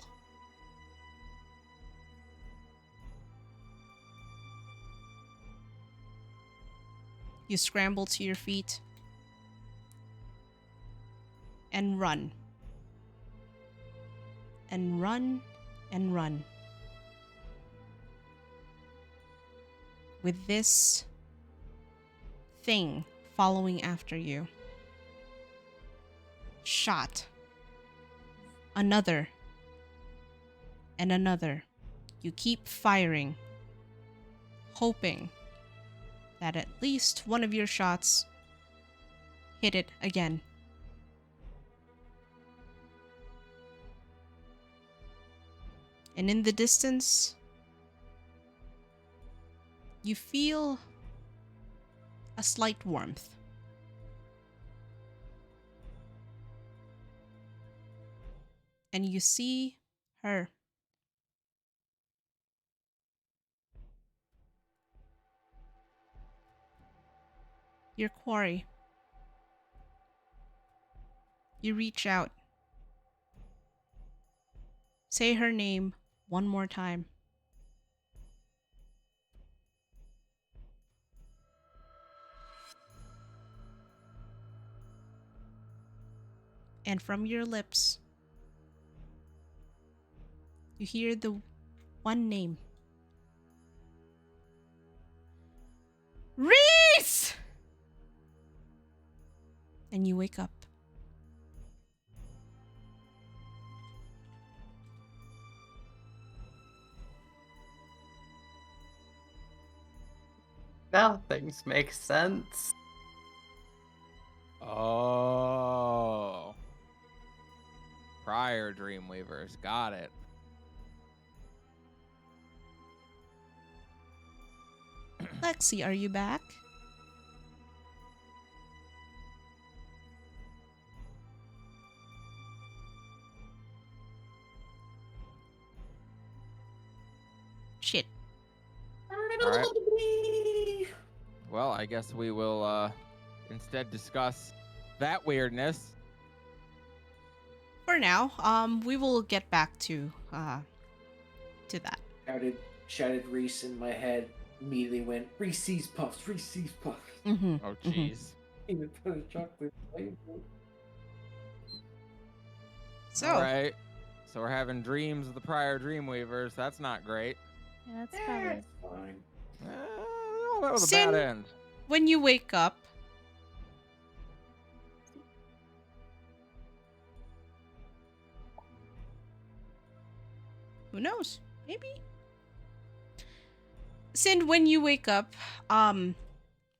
You scramble to your feet and run. And run and run. With this thing following after you. Shot. Another. And another. You keep firing, hoping that at least one of your shots hit it again. And in the distance, you feel a slight warmth. And you see her. Your quarry. You reach out. Say her name one more time. And from your lips, you hear the one name. Reese! And you wake up. Now things make sense. Oh. Prior Dreamweavers. Got it. Lexi, are you back? Shit. Alright. Well, I guess we will instead discuss that weirdness for now, we will get back to that. Shouted Reese in my head. Immediately went Reese's Puffs, Reese's Puffs. Mm-hmm. Oh, jeez. Even put a chocolate flavor. So, All right. So we're having dreams of the prior Dreamweavers. That's not great. Yeah, that's probably. It's fine. Oh, that was a Sin- bad end. when you wake up, who knows? Maybe. Sin, when you wake up,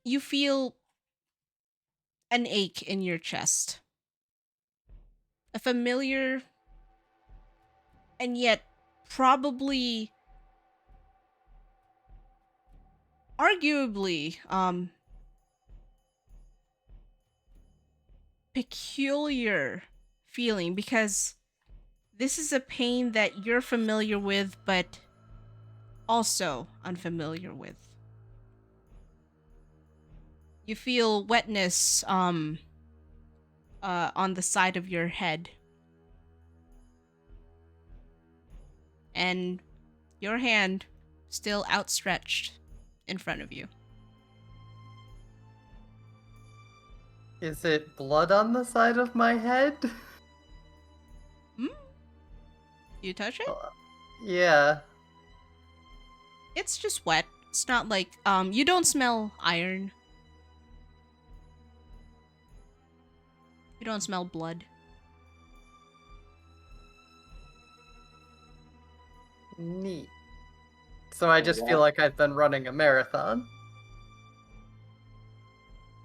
you feel an ache in your chest. A familiar and yet probably arguably peculiar feeling, because this is a pain that you're familiar with but also unfamiliar with. You feel wetness on the side of your head. And your hand still outstretched in front of you. Is it blood on the side of my head? You touch it? Yeah. It's just wet. It's not like you don't smell iron. You don't smell blood. Neat. So I just wow. feel like I've been running a marathon.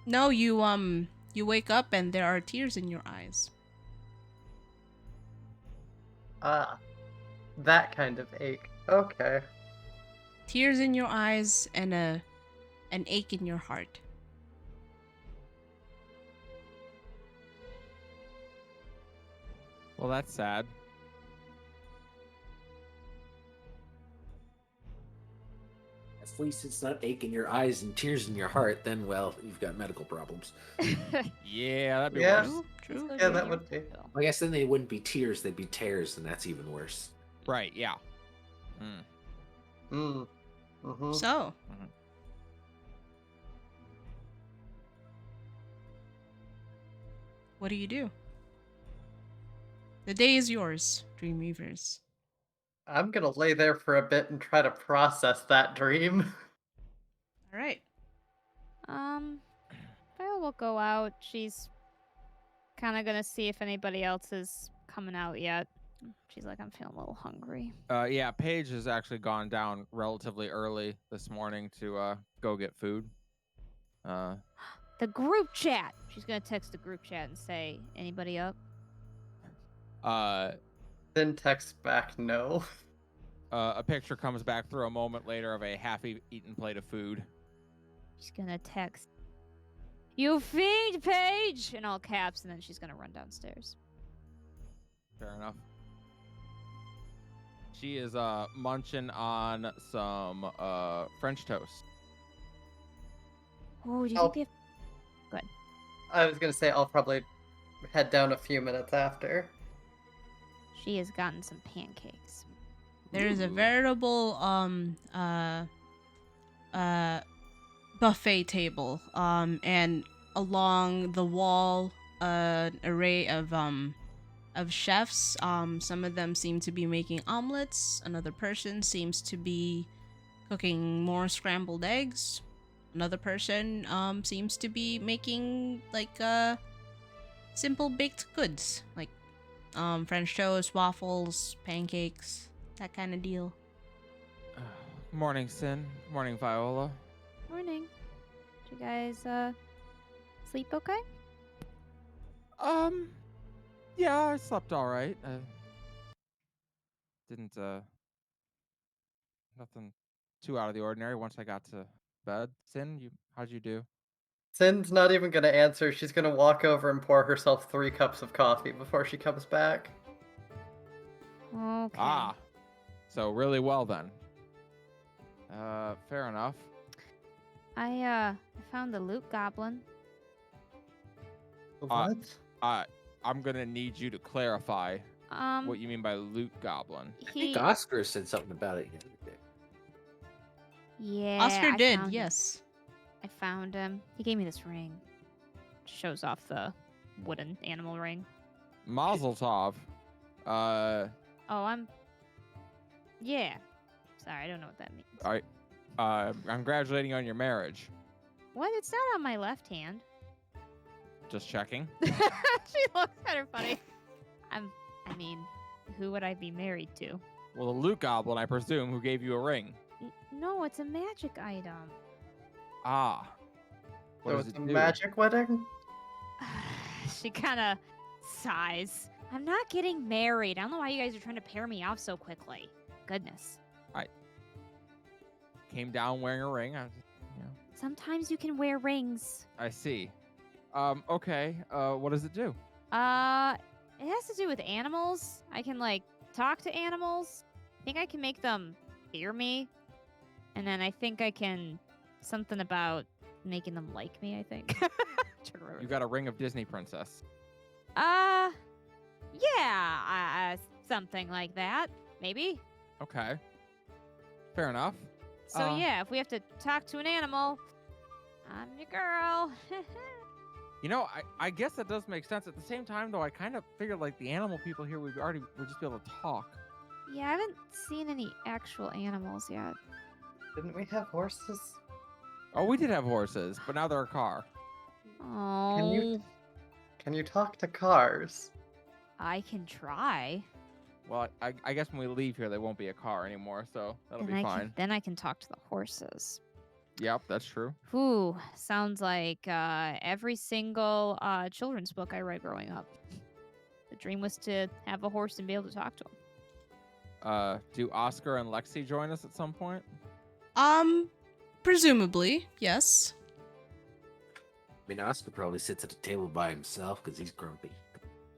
No, you wake up and there are tears in your eyes. Ah. That kind of ache. Okay. Tears in your eyes and an ache in your heart. Well, that's sad. At least it's not ache in your eyes and tears in your heart. Then, well, you've got medical problems. Yeah, that'd be Yeah. worse. True. Yeah, that would be. I guess then they wouldn't be tears; they'd be tears, and that's even worse. Right, yeah. Mm-hmm. So, what do you do? The day is yours, Dreamweavers. I'm gonna lay there for a bit and try to process that dream. All right. Viola will go out. She's kind of gonna see if anybody else is coming out yet. She's like, I'm feeling a little hungry. Yeah, Paige has actually gone down relatively early this morning to go get food. The group chat. She's gonna text the group chat and say, anybody up? Then text back no. A picture comes back through a moment later of a half-eaten plate of food. She's gonna text, you fiend, Paige, in all caps, and then she's gonna run downstairs. Fair enough. She is munching on some French toast. Oh, do you Oh. think I was gonna say I'll probably head down a few minutes after. she has gotten some pancakes? There is a Ooh. veritable buffet table, and along the wall, an array of chefs. Some of them seem to be making omelets. Another person seems to be cooking more scrambled eggs. Another person seems to be making like simple baked goods, like French toast, waffles, pancakes, that kind of deal. Morning, Sin. Morning, Viola. Morning. Did you guys sleep okay? Yeah, I slept all right. Didn't nothing too out of the ordinary once I got to bed. Sin, how'd you do? Sin's not even gonna answer. She's gonna walk over and pour herself 3 cups of coffee before she comes back. Okay. Ah, so really well then. Fair enough. I found the loot goblin. What? I'm gonna need you to clarify Um, what you mean by loot goblin. I think he. Oscar said something about it the other day. Yeah. Oscar I did, found him. yes. I found him. He gave me this ring. Shows off the wooden animal ring. Mazel tov. Oh, Yeah. Sorry, I don't know what that means. I'm congratulating you on your marriage. What? It's not on my left hand. Just checking. She looks kind of funny. I mean, who would I be married to? Well, the loot goblin, I presume, who gave you a ring. No, it's a magic item. Ah. What So does it's it a do? magic wedding? She kind of sighs. I'm not getting married. I don't know why you guys are trying to pair me off so quickly. Goodness. Came down wearing a ring. Sometimes you can wear rings. I see. Okay. What does it do? It has to do with animals. I can like talk to animals. I think I can make them fear me. And then I think I can something about making them like me, I think. You got a ring of Disney princess. Yeah, something like that. Maybe. Okay. Fair enough. So yeah, if we have to talk to an animal, I'm your girl. You know, I guess that does make sense. At the same time, though, I kind of figured like the animal people here would just be able to talk. Yeah, I haven't seen any actual animals yet. Didn't we have horses? Oh, we did have horses, but now they're a car. Oh, Can you talk to cars? I can try. Well, I guess when we leave here, they won't be a car anymore, so that'll Then be I fine. then I can talk to the horses. Yep, that's true. Ooh, sounds like every single children's book I read growing up. The dream was to have a horse and be able to talk to him. Do Oscar and Lexi join us at some point? Presumably, yes. I mean, Oscar probably sits at a table by himself because he's grumpy.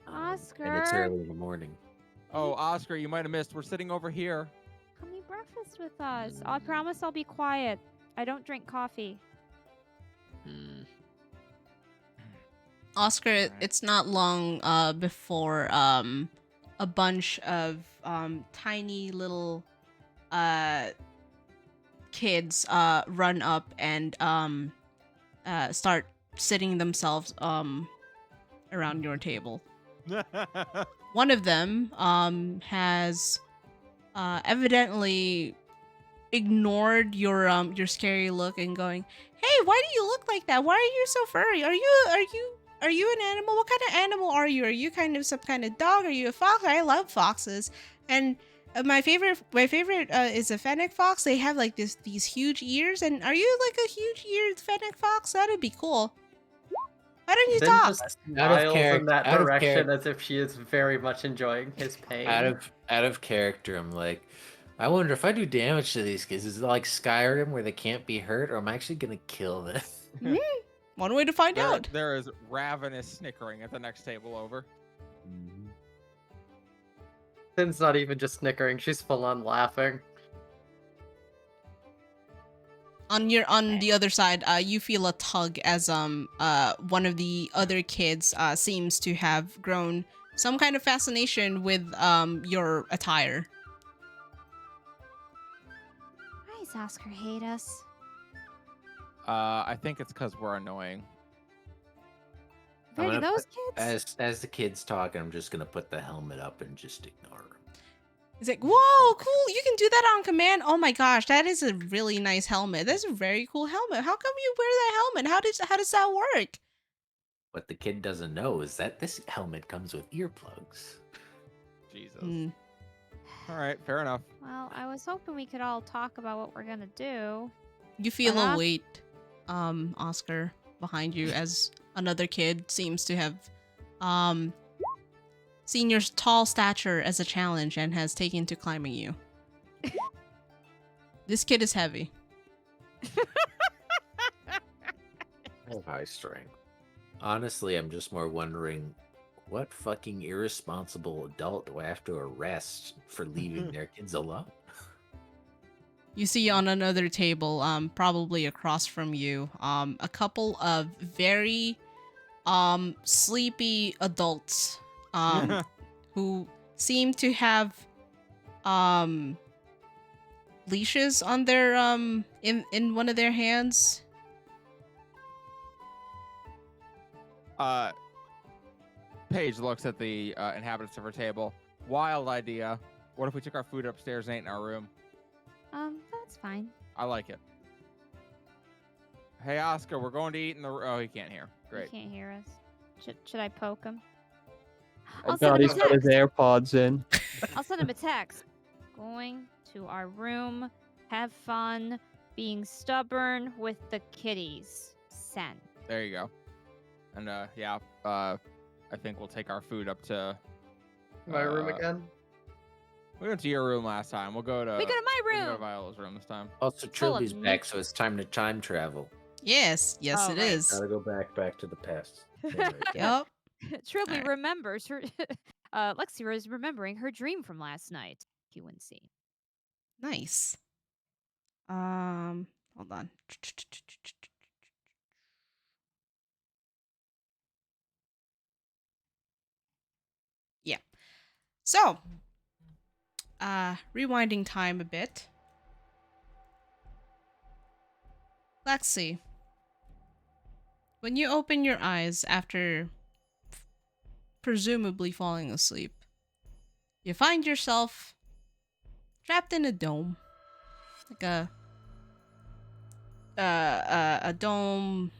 And it's Oscar? early in the morning. Oh, Oscar, you might have missed. We're sitting over here. Come eat breakfast with us. I promise I'll be quiet. I don't drink coffee. Hmm. Oscar, Alright. it's not long before a bunch of tiny little kids run up and start sitting themselves around your table. One of them has evidently ignored your scary look and going, "Hey, why do you look like that? Why are you so furry? Are you an animal? What kind of animal are you? Are you kind of some kind of dog? Are you a fox? I love foxes." And my favorite is a fennec fox. They have like these huge ears. And are you like a huge eared fennec fox? That'd be cool. Why don't you Then talk? just Out of smiles in that out of direction char- as if she is very much enjoying his pain. Out of character, I'm like, I wonder if I do damage to these kids, is it like Skyrim where they can't be hurt, or am I actually gonna kill them? One way to find out. There is ravenous snickering at the next table over. Finn's not even just snickering, she's full on laughing. On the other side, you feel a tug as one of the other kids seems to have grown some kind of fascination with your attire. Why does Oscar hate us? I think it's because we're annoying. I'm Really, gonna those kids? As the kids talk, I'm just gonna put the helmet up and just ignore them. He's like, "Whoa, cool! You can do that on command. Oh my gosh, that is a really nice helmet. That's a very cool helmet. How come you wear that helmet? How does that work?" What the kid doesn't know is that this helmet comes with earplugs. Jesus. Mm. All right, fair enough. Well, I was hoping we could all talk about what we're gonna do. You feel Uh-huh. a weight, Oscar, behind you as another kid seems to have, seen your tall stature as a challenge and has taken to climbing you. This kid is heavy. I have high strength. Honestly, I'm just more wondering, what fucking irresponsible adult do I have to arrest for leaving their kids alone? You see on another table, probably across from you, a couple of very sleepy adults who seem to have um leashes on their in one of their hands. Paige looks at the inhabitants of her table. Wild idea. What if we took our food upstairs and ate in our room? That's fine. I like it. Hey, Oscar, we're going to eat in the. Oh, he can't hear. Great. He can't hear us. Should I poke him? Oh I'll send God, him he's a got his text. AirPods in. I'll send him a text. Going to our room. Have fun. Being stubborn with the kitties. Send. There you go. And yeah, I think we'll take our food up to. My room again? We went to your room last time. We'll go to. We go to my We can go to room. Viola's room this time. Also, Full of Trilby's back, so it's time to time travel. Yes, Oh, it right. is. Gotta go back to the past. Anyway, Yep. Trilby Alright. remembers her. Lexi is remembering her dream from last night. QNC. Nice. Hold on. Yeah. So, rewinding time a bit. Lexi, when you open your eyes after presumably falling asleep, you find yourself trapped in a dome. Like a dome.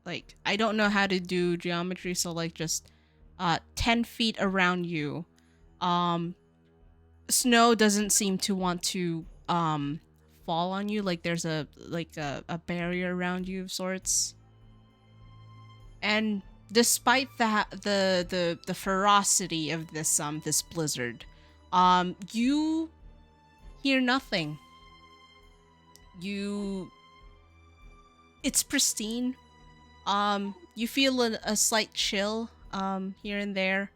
Like, I don't know how to do geometry, so like just 10 feet around you. Snow doesn't seem to want to fall on you, like there's a barrier around you of sorts. And despite that, the ferocity of this blizzard, you hear nothing. It's pristine. You feel a slight chill here and there.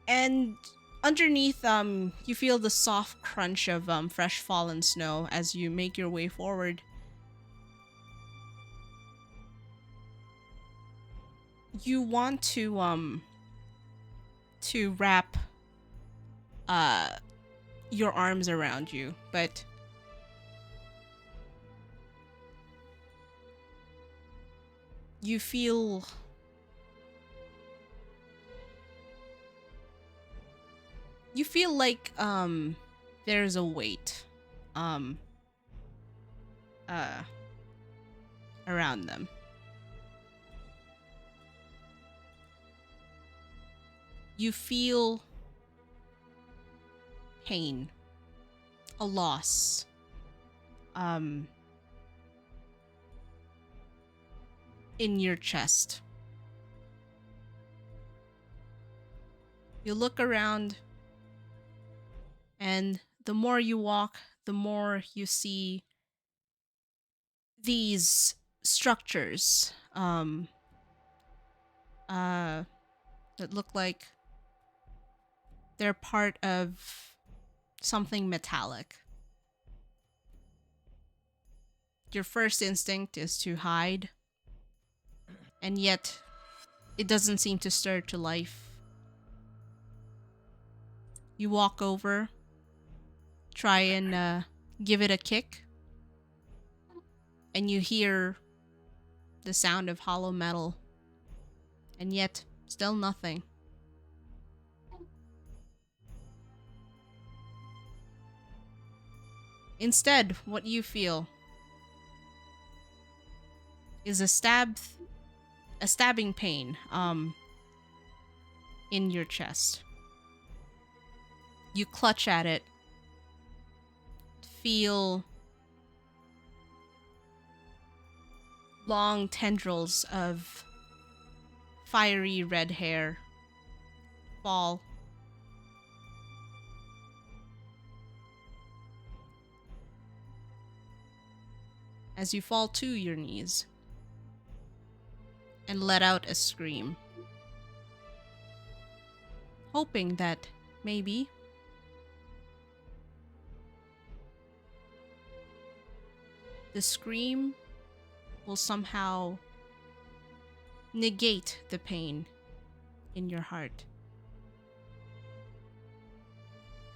And underneath, you feel the soft crunch of fresh fallen snow as you make your way forward. You want to wrap your arms around you, but you feel like there's a weight around them. You feel pain, a loss, in your chest. You look around, and the more you walk, the more you see these structures that look like they're part of something metallic. Your first instinct is to hide, and yet it doesn't seem to stir to life. You walk over, try and give it a kick, and you hear the sound of hollow metal, and yet still nothing. Instead, what you feel is a stabbing pain in your chest. You clutch at it, feel long tendrils of fiery red hair fall. As you fall to your knees and let out a scream, hoping that maybe the scream will somehow negate the pain in your heart.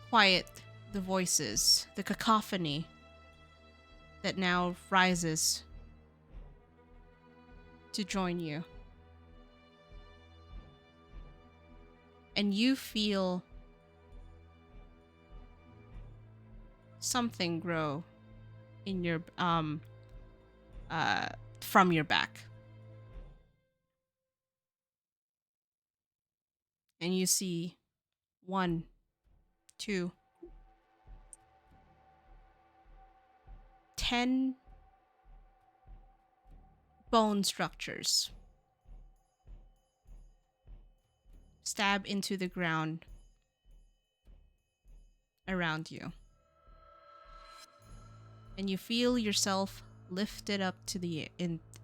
Quiet the voices, the cacophony that now rises to join you. And you feel something grow in your from your back. And you see 1, 2, 10 bone structures stab into the ground around you. And you feel yourself lifted up to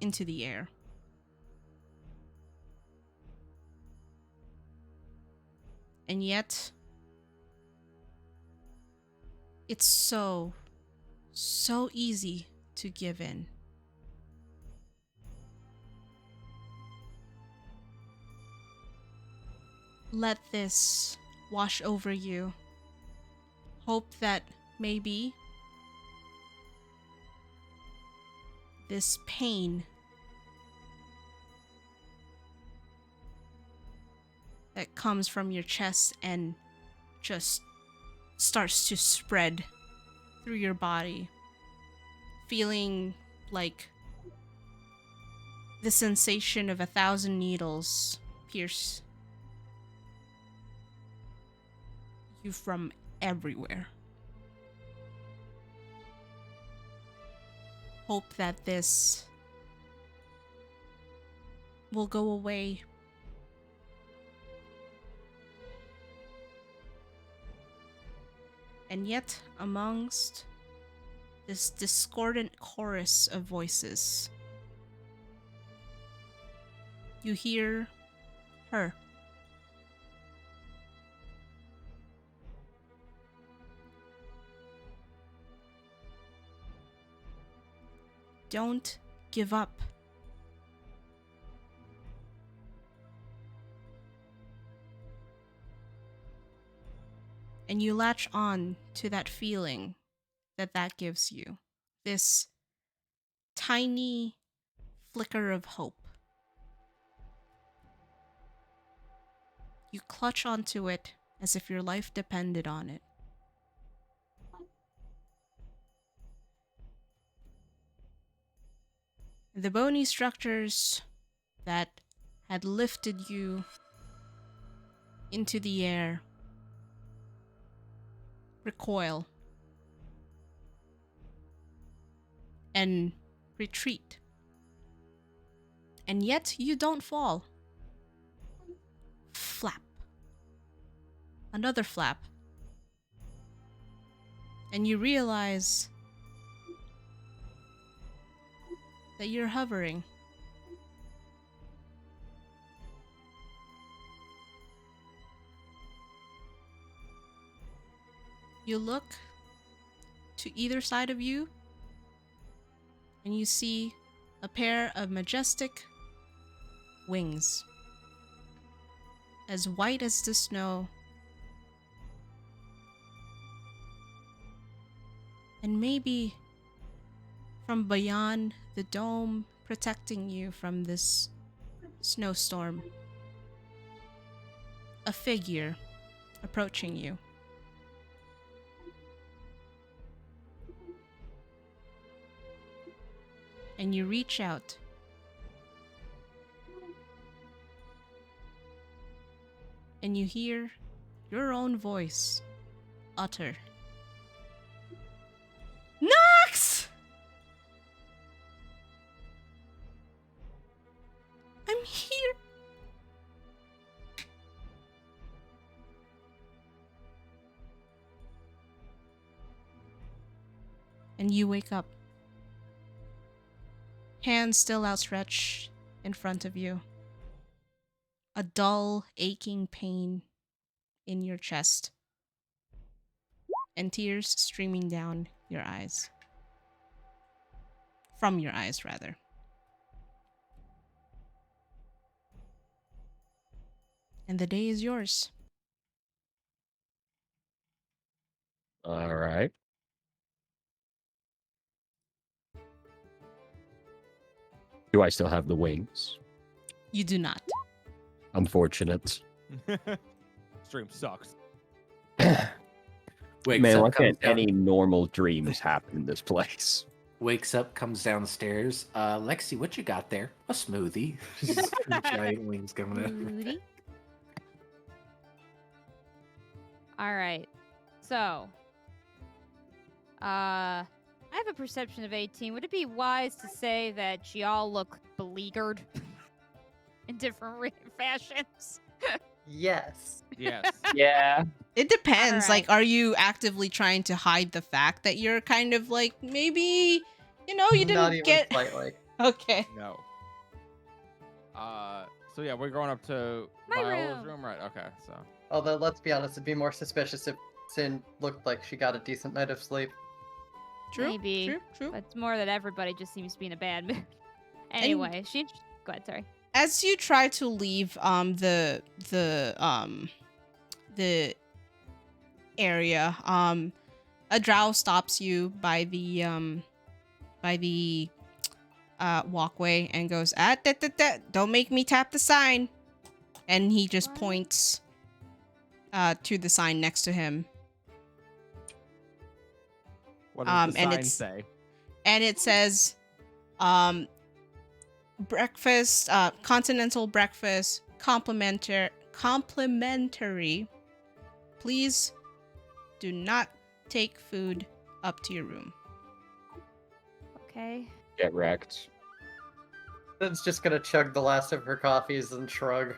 into the air. And yet, it's so easy to give in. Let this wash over you. Hope that maybe this pain that comes from your chest and just starts to spread through your body, feeling like the sensation of 1,000 needles pierce you from everywhere. Hope that this will go away. And yet, amongst this discordant chorus of voices, you hear her. Don't give up. And you latch on to that feeling that gives you. This tiny flicker of hope. You clutch onto it as if your life depended on it. The bony structures that had lifted you into the air recoil and retreat. And yet you don't fall. Flap. Another flap. And you realize that you're hovering. You look to either side of you, and you see a pair of majestic wings, as white as the snow. And maybe from beyond the dome protecting you from this snowstorm, a figure approaching you. And you reach out and you hear your own voice utter, "Nox! I'm here." And you wake up. Hands still outstretched in front of you. A dull, aching pain in your chest. And tears streaming down your eyes. From your eyes, rather. And the day is yours. All right. Do I still have the wings? You do not. Unfortunate. Stream sucks. Wakes Man, up, why comes can't down, any normal dreams happen in this place? wakes up, comes downstairs. Lexi, what you got there? A smoothie. Just giant wings coming out. Booty. All right. So, I have a perception of 18. Would it be wise to say that y'all look beleaguered in different fashions? Yes. Yes. Yeah. It depends. Like, Alright. are you actively trying to hide the fact that you're kind of like, maybe, you didn't Not even get. slightly. Okay. No. So yeah, we're going up to My Viola's room. room, right? Okay, so Although, let's be honest, it'd be more suspicious if Sin looked like she got a decent night of sleep. True. Maybe. True. But it's more that everybody just seems to be in a bad mood. Anyway, go ahead, sorry. As you try to leave the area, a drow stops you by the walkway and goes, don't make me tap the sign. And he just What? points to the sign next to him. what does the and sign it's- say? And it says breakfast, continental breakfast, complimentary. Please do not take food up to your room. Okay. Get wrecked. Sin's just gonna chug the last of her coffees and shrug.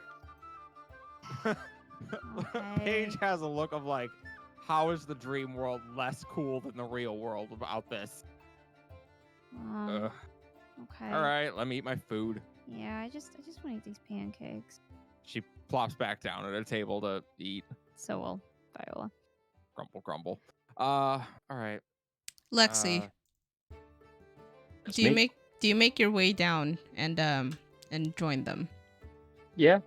Paige has a look of like, how is the dream world less cool than the real world about this? Ugh. Okay. All right, let me eat my food. Yeah, I just want to eat these pancakes. She plops back down at a table to eat. So will Viola. Grumble, grumble. All right. Lexi, That's do you me. make your way down and join them? Yeah.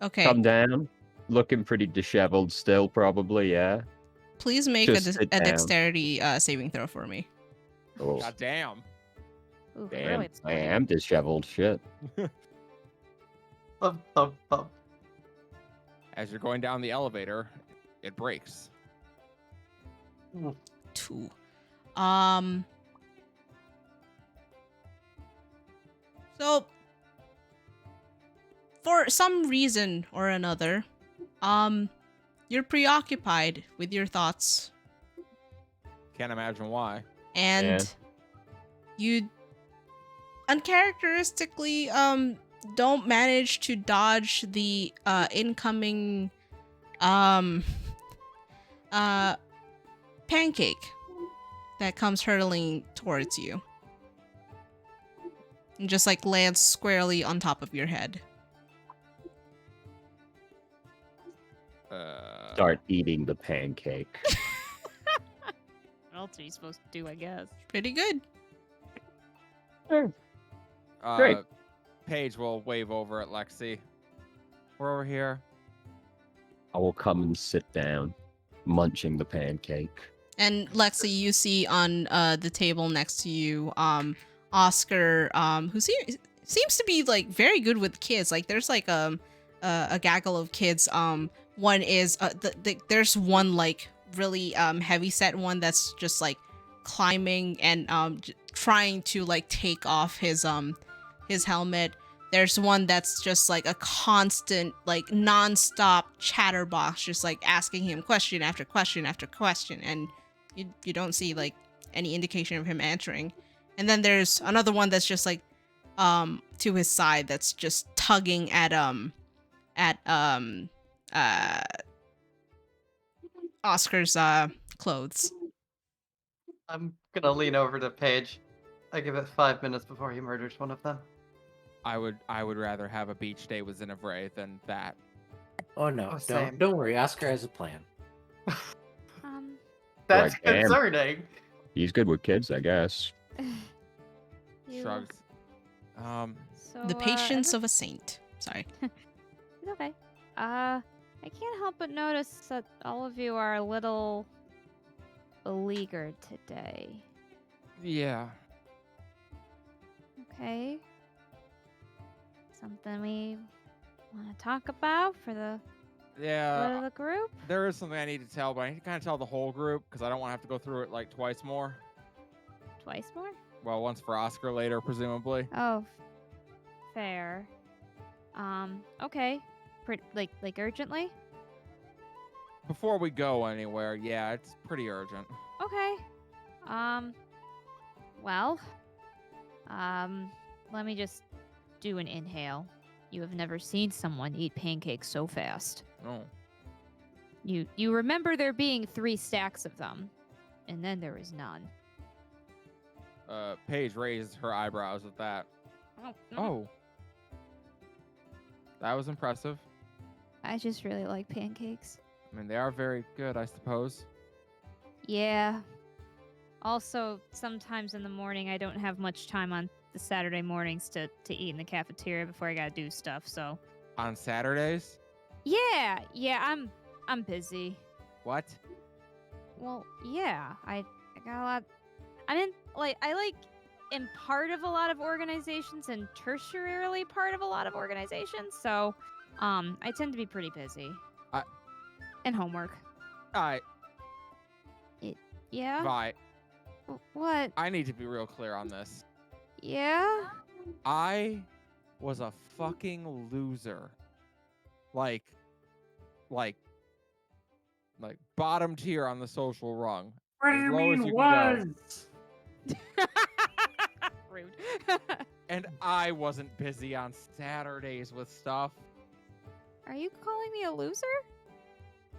Okay. Come down. Looking pretty disheveled still, probably, yeah. Please make Just a sit down. dexterity saving throw for me. Oh, God damn. Ooh, damn. really? I am disheveled. Shit. Thump, thump, thump. As you're going down the elevator, it breaks. 2. So for some reason or another, you're preoccupied with your thoughts, Can't imagine why. and Yeah. you uncharacteristically don't manage to dodge the incoming pancake that comes hurtling towards you and just like lands squarely on top of your head. Start eating the pancake. What else are you supposed to do, I guess? Pretty good. Great. Paige will wave over at Lexi. We're over here. I will come and sit down, munching the pancake. And Lexi, you see on the table next to you, Oscar, who seems to be like very good with kids. Like there's like a gaggle of kids. One is there's one like really heavy set one that's just like climbing and trying to like take off his helmet. There's one that's just like a constant, like non-stop chatterbox, just like asking him question after question after question, and you don't see like any indication of him answering. And then there's another one that's just like to his side that's just tugging at Oscar's clothes. I'm gonna lean over to Paige. I give it 5 minutes before he murders one of them. I would rather have a beach day with Zinevre than that. Oh no, Oh, same. don't worry. Oscar has a plan. That's Right, damn. concerning. He's good with kids, I guess. You- Shrugs. So, The patience of a saint. Sorry. It's okay. I can't help but notice that all of you are a little beleaguered today. Yeah. Okay. Something we want to talk about for the good Yeah. of the group? There is something I need to tell, but I need to kind of tell the whole group because I don't want to have to go through it like twice more. Twice more? Well, once for Oscar later, presumably. Oh, fair. Okay. Like urgently? Before we go anywhere, yeah, it's pretty urgent. Okay. Well, let me just do an inhale. You have never seen someone eat pancakes so fast. No. You remember there being 3 stacks of them, and then there was none. Paige raised her eyebrows at that. Oh. Oh. That was impressive. I just really like pancakes. I mean, they are very good, I suppose. Yeah. Also, sometimes in the morning, I don't have much time on the Saturday mornings to eat in the cafeteria before I gotta do stuff. So. On Saturdays? Yeah. I'm busy. What? Well, yeah. I got a lot. I am part of a lot of organizations and tertiarily part of a lot of organizations. So, I tend to be pretty busy. And homework. Alright, Yeah. Vi, What? I need to be real clear on this. Yeah. I was a fucking loser. Like bottom tier on the social rung. What do As you low as mean you can go. was? Rude. And I wasn't busy on Saturdays with stuff. Are you calling me a loser?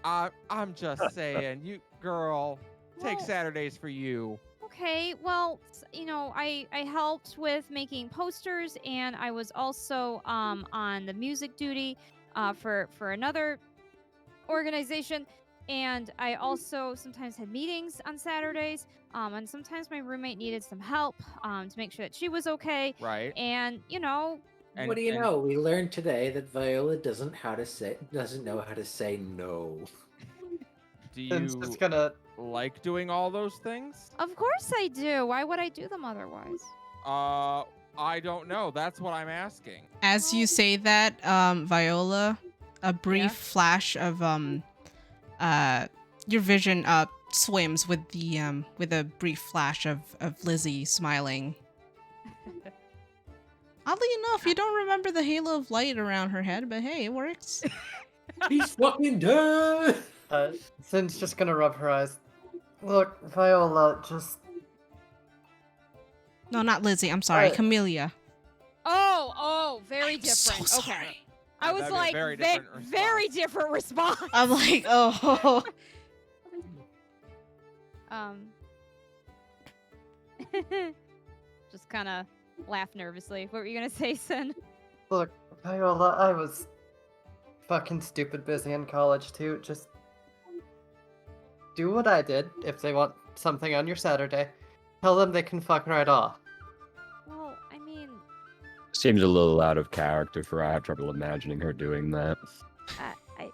I'm just saying, you girl, take Well- Saturdays for you. Okay, well, I helped with making posters, and I was also on the music duty for another organization, and I also sometimes had meetings on Saturdays, and sometimes my roommate needed some help to make sure that she was okay, Right? and And, What do you and know? We learned today that Viola doesn't know how to say no. Do It's you just gonna. like doing all those things? of course I do. Why would I do them otherwise? I don't know. That's what I'm asking. As you say that, Viola, a brief Yeah? flash of your vision swims with the with a brief flash of Lizzie smiling. Oddly enough, you don't remember the halo of light around her head, but hey, it works. He's fucking dead! Sin's just gonna rub her eyes. Look, Viola, just. No, not Lizzie. I'm sorry, Alright. Camellia. Oh, very I'm different. so Okay. sorry. I was That'd be a like, very different response. very different response. I'm like, oh. Just kind of laugh nervously. What were you gonna say, Sin? Look, Viola, I was fucking stupid busy in college too. Just do what I did. If they want something on your Saturday, tell them they can fuck right off. Well, I mean, Seems a little out of character for her. I have trouble imagining her doing that. I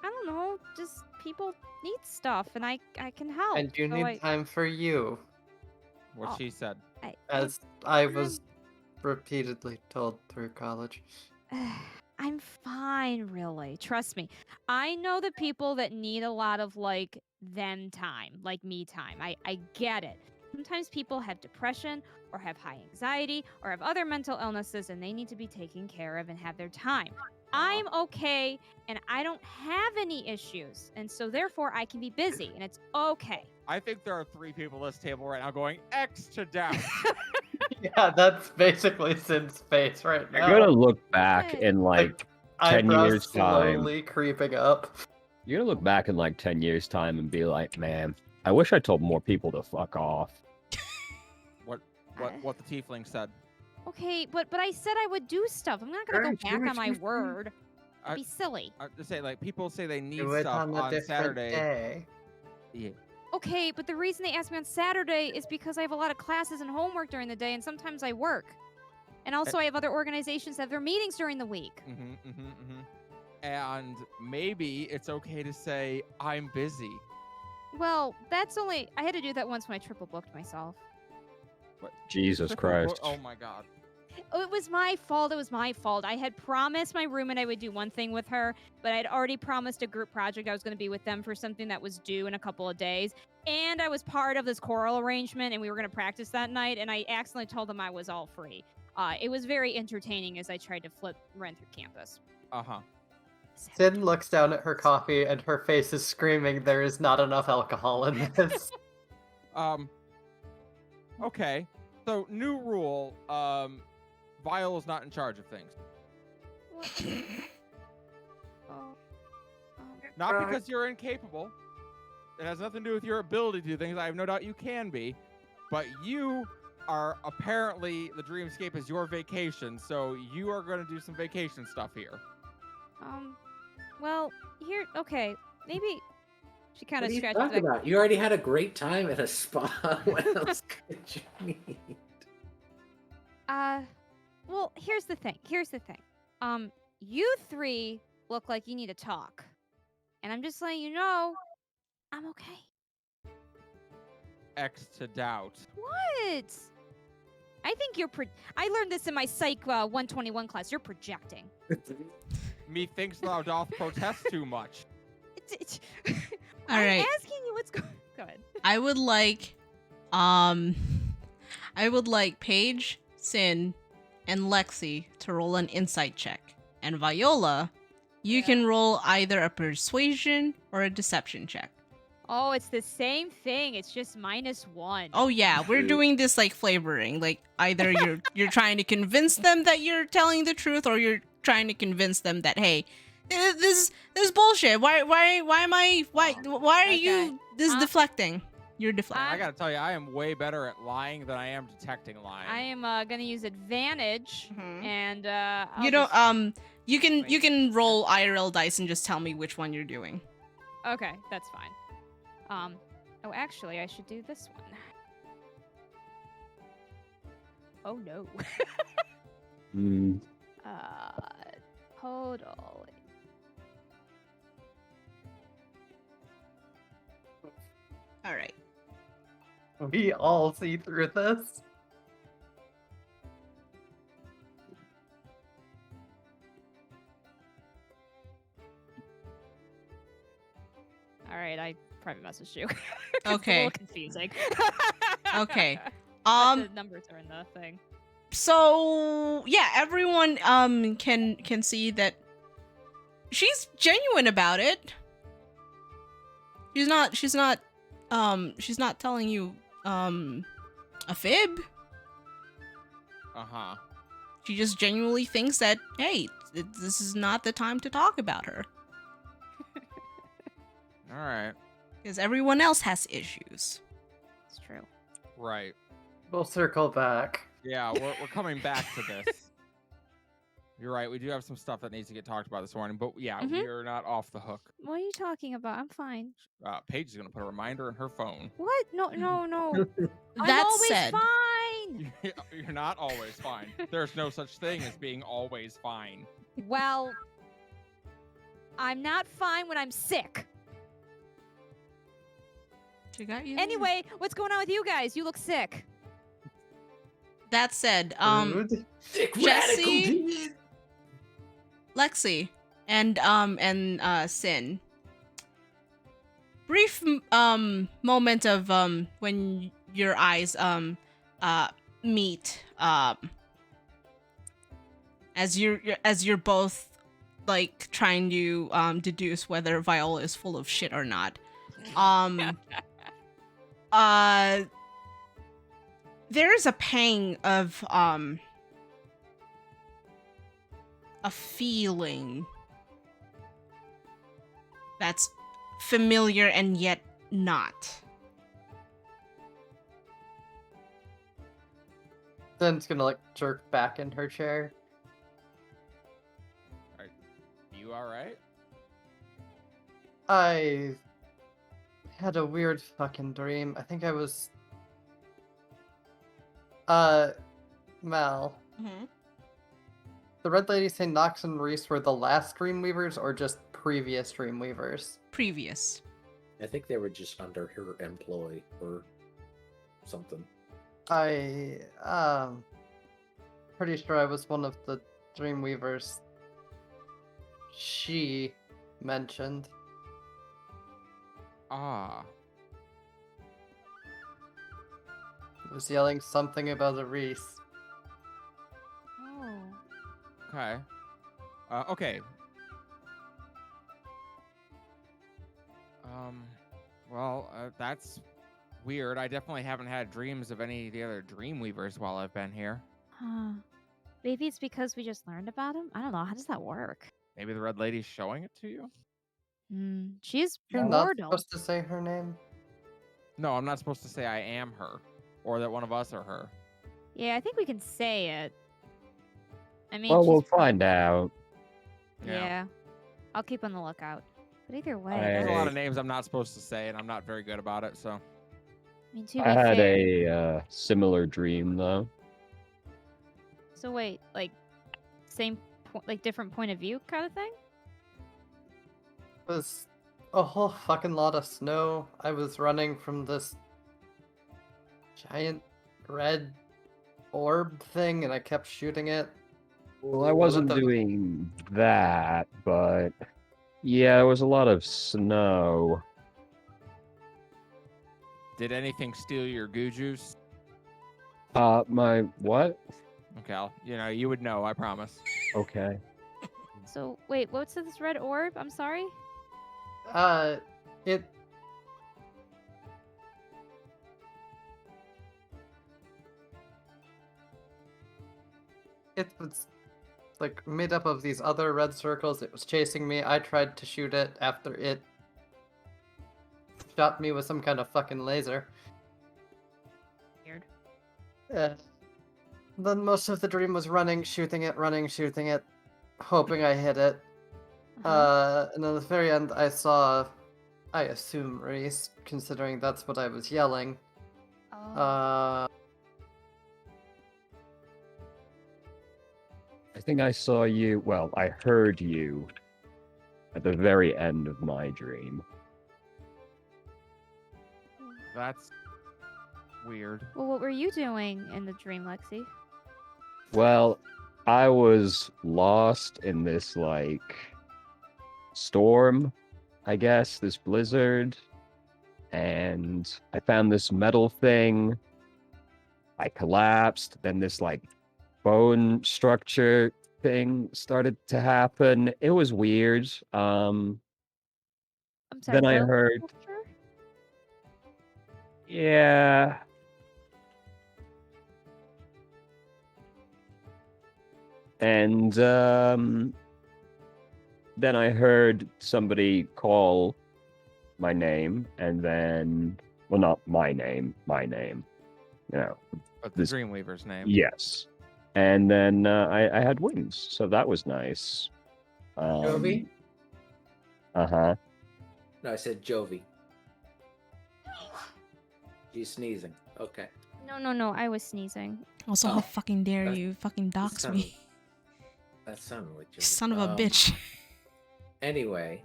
don't know. Just people need stuff, and I can help. And you so need time for you, What Oh. she said. as I was repeatedly told through college. I'm fine, really. Trust me. I know the people that need a lot of like them time, like me time. I get it. Sometimes people have depression or have high anxiety or have other mental illnesses and they need to be taken care of and have their time. I'm okay and I don't have any issues. And so therefore I can be busy and it's okay. I think there are 3 people at this table right now going X to death. Yeah, that's basically Sin's face right now. You're gonna look back Good. in like 10 Eyebrows years' time. slowly creeping up. You're gonna look back in like 10 years' time and be like, man, I wish I told more people to fuck off. What the tiefling said. Okay, but I said I would do stuff. I'm not gonna go Alright, back do on my what you word. I- It'd be silly. I just say like people say they need Do it stuff on a on different Saturday. day. Yeah. Okay, but the reason they ask me on Saturday is because I have a lot of classes and homework during the day, and sometimes I work. And also, I have other organizations that have their meetings during the week. and maybe it's okay to say I'm busy. Well, that's only I had to do that once when I triple booked myself. Jesus Triple Christ. Oh my god. Oh, it was my fault. It was my fault. I had promised my roommate I would do one thing with her, but I'd already promised a group project I was going to be with them for something that was due in a couple of days. And I was part of this choral arrangement, and we were going to practice that night, and I accidentally told them I was all free. It was very entertaining as I tried to run through campus. Uh-huh. Sin looks down at her coffee and her face is screaming, there is not enough alcohol in this. Okay. So new rule, Viol's not in charge of things. What? Not because you're incapable. It has nothing to do with your ability to do things. I have no doubt you can be. But you are apparently, the Dreamscape is your vacation, so you are going to do some vacation stuff here. Well, okay, maybe she kind What of are you scratches talking back. about? You already had a great time at a spa. What else could you need? Well, here's the thing. You three look like you need to talk. And I'm just letting you know, I'm okay. X to doubt. What? I think I learned this in my Psych 121 class. You're projecting. Methinks thou doth protest too much. All I'm right. asking you what's going. Go ahead. I would like Paige, Sin, and Lexi to roll an insight check. And Viola, you can roll either a persuasion or a deception check. Oh, it's the same thing. It's just -1. Oh yeah, we're doing this like flavoring. Like either you're trying to convince them that you're telling the truth, or you're trying to convince them that hey, this is bullshit. Why are you deflecting? You're deflecting. I gotta tell you, I am way better at lying than I am detecting lying. I am gonna use advantage, and you can roll IRL dice and just tell me which one you're doing. Okay, that's fine. Oh, actually, I should do this one. Oh no. Total. All right. We all see through this. All right, I private messaged you. Okay. It's a little confusing. Okay. But the numbers are in the thing. So yeah, everyone can see that she's genuine about it. She's not telling you a fib. Uh-huh. She just genuinely thinks that hey, this is not the time to talk about her. All right. Because everyone else has issues. It's true. Right. We'll circle back. Yeah, we're coming back to this. You're right. We do have some stuff that needs to get talked about this morning, but yeah, we're not off the hook. What are you talking about? I'm fine. Paige is gonna put a reminder in her phone. What? No. I'm That always said, fine. You're not always fine. There's no such thing as being always fine. Well, I'm not fine when I'm sick. she got you. Anyway, what's going on with you guys? You look sick. That said, Rude. Sick Jesse? radical dude. Lexi and Sin. Brief moment of when your eyes meet as you're both like trying to deduce whether Viola is full of shit or not. There is a pang of a feeling that's familiar and yet not. Sin's gonna like jerk back in her chair. You all right? I had a weird fucking dream. I think I was Mel. Mm-hmm. the Red Lady say Nox and Reese were the last Dreamweavers or just previous Dreamweavers? Previous. I think they were just under her employ or something. I pretty sure I was one of the Dreamweavers she mentioned. Ah. Was yelling something about a Reese. Oh. Okay. Okay. Well, that's weird. I definitely haven't had dreams of any of the other Dreamweavers while I've been here. Huh. Maybe it's because we just learned about him? I don't know. How does that work? Maybe the Red Lady's showing it to you? She's You're not primordial. supposed to say her name. No, I'm not supposed to say I am her, or that one of us are her. Yeah, I think we can say it. I mean, Well, she's we'll find out. Yeah. I'll keep on the lookout. But either way, There's a lot Hey. of names I'm not supposed to say, and I'm not very good about it, so. I mean, to I be had fair. a similar dream though. So wait, like same like different point of view kind of thing? It was a whole fucking lot of snow. I was running from this giant red orb thing and I kept shooting it. Well, I wasn't doing that, but yeah, there was a lot of snow. Did anything steal your goo juice? My what? Okay, you would know, I promise. Okay. So wait, what's this red orb? I'm sorry? It was like made up of these other red circles. It was chasing me. I tried to shoot it after it shot me with some kind of fucking laser. Weird. Then most of the dream was running, shooting it, hoping I hit it. And then at the very end, I saw, I assume Reese, considering that's what I was yelling. Oh. I think I saw you, well, I heard you at the very end of my dream. That's weird. Well, what were you doing in the dream, Lexi? Well, I was lost in this, like, storm, I guess, this blizzard, and I found this metal thing. I collapsed, then this, like, bone structure thing started to happen. It was weird. I'm sorry. Then I bone heard, structure? yeah. And then I heard somebody call my name, and then, well, not my name, you know. But the This- Dreamweaver's name. Yes. And then I had wings, so that was nice. Jovi? Uh-huh. No, I said Jovi. She's sneezing. Okay. No. I was sneezing. Also, how Oh, fucking dare that- you fucking dox son me. That sounded like Jovi. Son of a bitch. Anyway.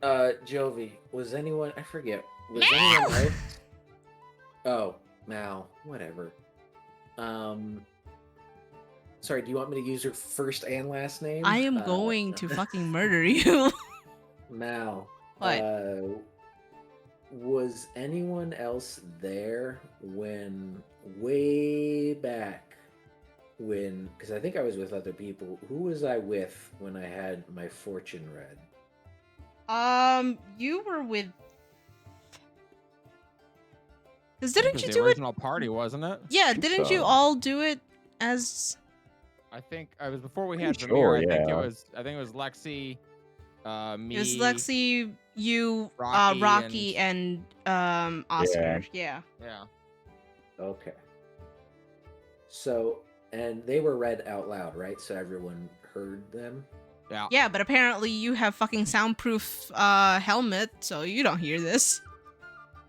Jovi, was anyone, I forget, was anyone else? Oh, Mal, whatever. Sorry, do you want me to use your first and last name? I am going to fucking murder you. Mal. What? Was anyone else there when, way back, because I think I was with other people. Who was I with when I had my fortune read? You were with. Because It didn't was you the do it? original party, wasn't it? Yeah, think didn't you so. all do it as? I think I was before we Pretty had sure, Vermeer. I think yeah. it was Lexi, me. It was Lexi, you, Rocky, Rocky, and Oscar. Yeah. Yeah. Okay. So, and they were read out loud, right? So everyone heard them? Yeah. Yeah, but apparently you have fucking soundproof helmet, so you don't hear this.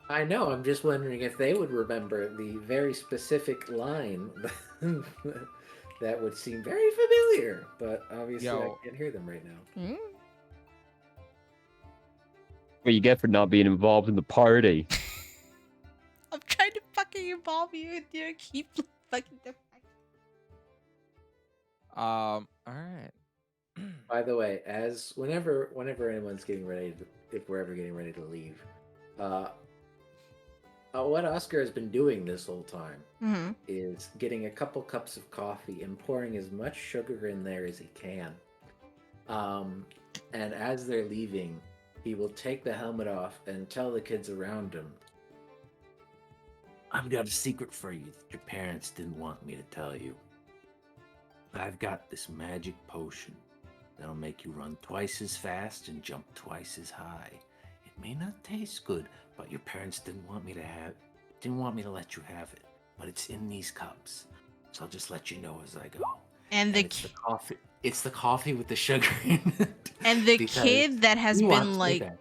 I know, I'm just wondering if they would remember the very specific line that would seem very familiar, but obviously I Yo. can't hear them right now. Hmm? What you get for not being involved in the party. I'm trying to fucking involve you and you keep fucking deflecting. All right. By the way, as whenever anyone's getting ready to, if we're ever getting ready to leave, what Oscar has been doing this whole time Mm-hmm. is getting a couple cups of coffee and pouring as much sugar in there as he can. And as they're leaving, he will take the helmet off and tell the kids around him, "I've got a secret for you that your parents didn't want me to tell you. I've got this magic potion that'll make you run twice as fast and jump twice as high. It may not taste good, but your parents didn't want me to let you have it. But it's in these cups, so I'll just let you know as I go." And the it's the coffee. It's the coffee with the sugar in it. and the because kid that has he wants been me like back.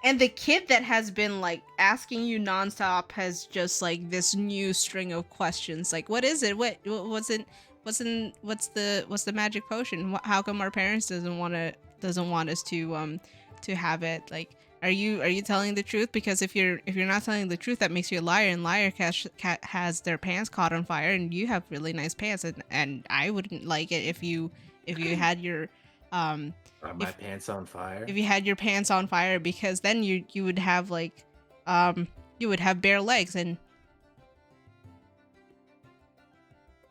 and the kid that has been like asking you nonstop has just like this new string of questions like, what is it, what's the magic potion, how come our parents doesn't want us to have it, like, are you telling the truth? Because if you're not telling the truth, that makes you a liar, and liar has their pants caught on fire, and you have really nice pants, and I wouldn't like it if you had your Are my pants on fire? if you had your pants on fire, because then you would have like you would have bare legs. And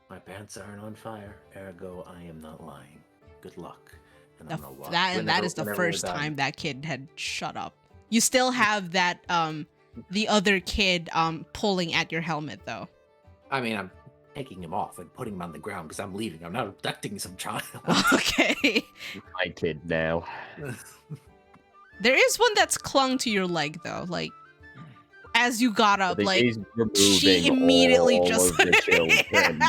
My pants aren't on fire, ergo I am not lying. Good luck. And the, I'm gonna walk. that is the whenever we're first done. time that kid had shut up. You still have that the other kid pulling at your helmet though. I mean, I'm taking him off and putting him on the ground because I'm leaving. I'm not abducting some child. Okay. My kid now. There is one that's clung to your leg though, like as you got up, like He's she removing immediately all just of the children.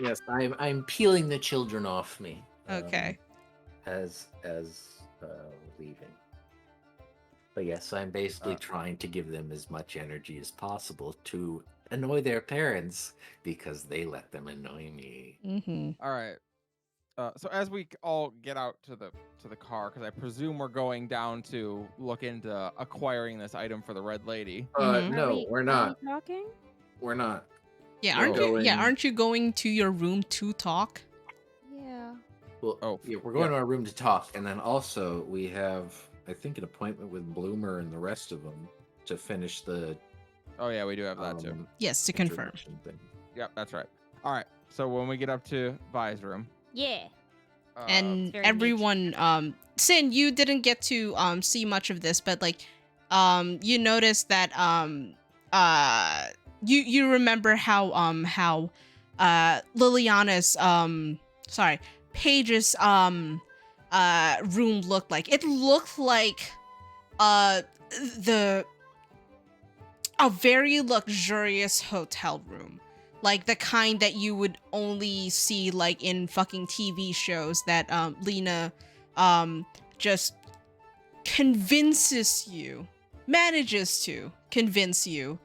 Yes, I'm peeling the children off me. Okay. As leaving. But yes, I'm basically trying to give them as much energy as possible to annoy their parents because they let them annoy me. Mm-hmm. All right. So as we all get out to the car, because I presume we're going down to look into acquiring this item for the Red Lady. Mhm. No, we're not. Are we talking? We're not. Yeah, We're aren't you? Yeah, going- aren't you going to your room to talk? Yeah. Well, Oh, yeah, we're going to our room to talk, and then also we have, I think, an appointment with Bloomer and the rest of them to finish the. Oh yeah, we do have that too. Yes, to confirm. introduction thing. Yep, that's right. All right. So when we get up to Vi's room, Yeah. And very neat. everyone, Sin, you didn't get to see much of this, but like you noticed that you remember how Liliana's Paige's room looked like. It looked like a very luxurious hotel room, like the kind that you would only see like in fucking TV shows that Lena just manages to convince you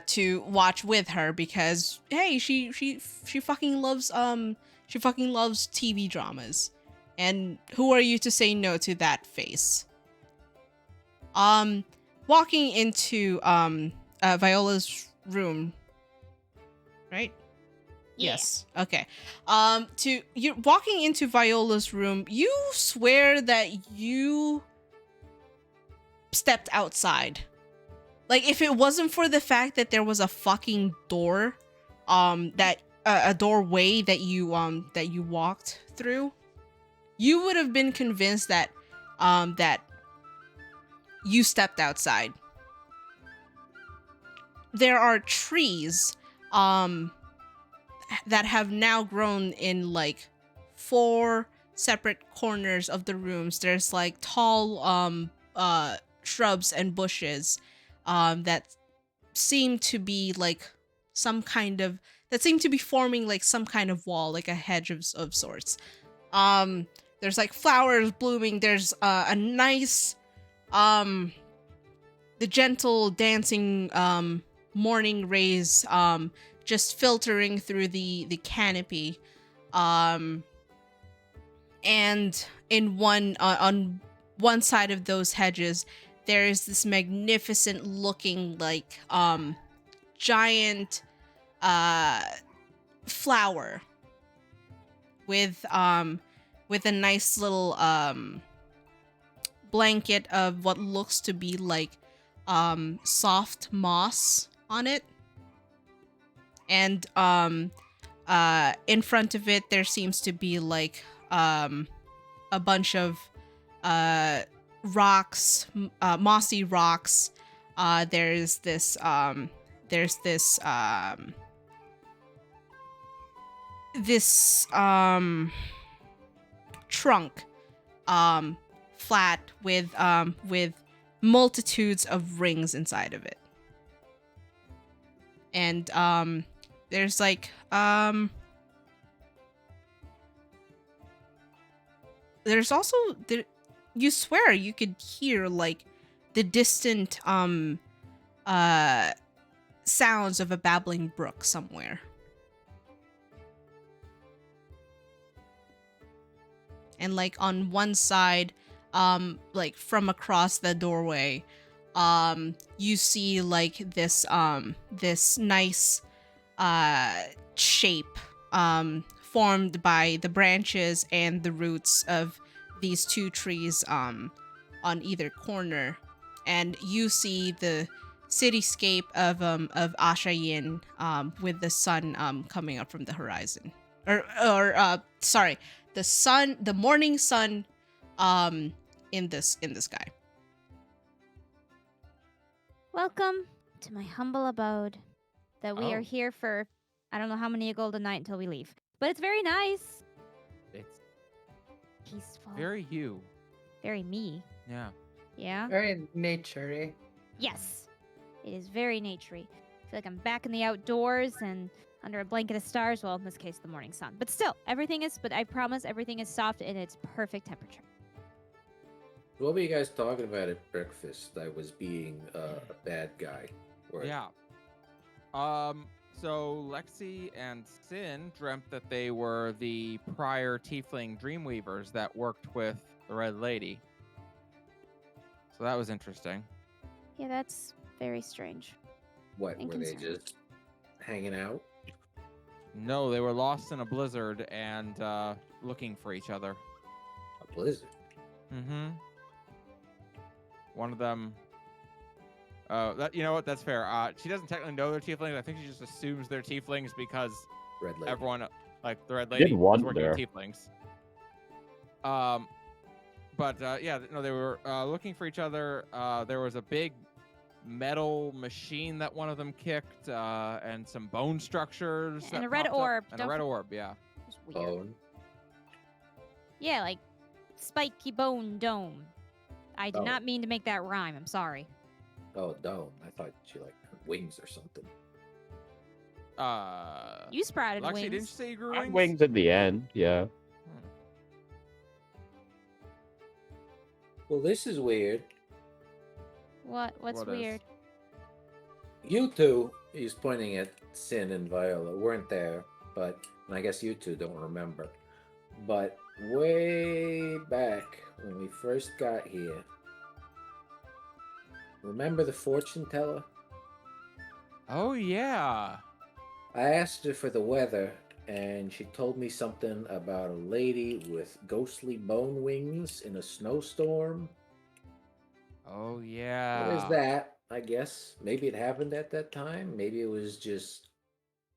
to watch with her, because hey, she fucking loves TV dramas, and who are you to say no to that face? Walking into Viola's room, right? Yeah. Yes. Okay. You're walking into Viola's room. You swear that you stepped outside. Like, if it wasn't for the fact that there was a fucking door, that a doorway that you walked through, you would have been convinced that that you stepped outside. There are trees that have now grown in like 4 separate corners of the rooms. There's like tall shrubs and bushes that seem to be like forming like some kind of wall, like a hedge of sorts. There's like flowers blooming. There's a nice the gentle dancing morning rays just filtering through the canopy. And in on one side of those hedges, there is this magnificent looking like giant flower with a nice little blanket of what looks to be like soft moss on it. And in front of it there seems to be like a bunch of rocks, mossy rocks. There's this trunk, flat with multitudes of rings inside of it. And there's like there's also you swear you could hear like the distant sounds of a babbling brook somewhere. And like on one side, like from across the doorway, you see like this nice shape formed by the branches and the roots of these two trees on either corner. And you see the cityscape of Ashayin with the sun coming up from the horizon. Sorry, the morning sun in the sky. Welcome to my humble abode. That we are Oh. here for I don't know how many a golden night until we leave. But it's very nice. It's Peaceful. very you. Very me. Yeah. Yeah? Very nature-y. Yes. It is very naturey. I feel like I'm back in the outdoors and under a blanket of stars. Well, in this case, the morning sun. But still, but I promise everything is soft and it's perfect temperature. What were you guys talking about at breakfast? I was being a bad guy. Or... Yeah. So Lexi and Sin dreamt that they were the prior tiefling Dreamweavers that worked with the Red Lady. So that was interesting. Yeah, that's very strange. What, And were they concerning. just hanging out? No, they were lost in a blizzard and looking for each other. A blizzard? Mm-hmm. One of them... you know what? That's fair. She doesn't technically know they're tieflings. I think she just assumes they're tieflings because Red Lady. everyone, like the Red Did Lady, was working wonder. with tieflings. Yeah, no, they were looking for each other. There was a big metal machine that one of them kicked, and some bone structures. And that a red popped up. orb. And a red orb, yeah. It's weird. Bone. Yeah, like spiky bone dome. I did Oh. not mean to make that rhyme. I'm sorry. Oh, dome. I thought she like had wings or something. You sprouted Lexi, wings. didn't you say you grew Got wings? wings at the end, yeah. Well, this is weird. What's What is? weird? You two, he's pointing at Sin and Viola, weren't there, but and I guess you two don't remember. But way back when we first got here, remember the fortune teller? Oh, yeah. I asked her for the weather, and she told me something about a lady with ghostly bone wings in a snowstorm. Oh, yeah. There's that, I guess. Maybe it happened at that time. Maybe it was just,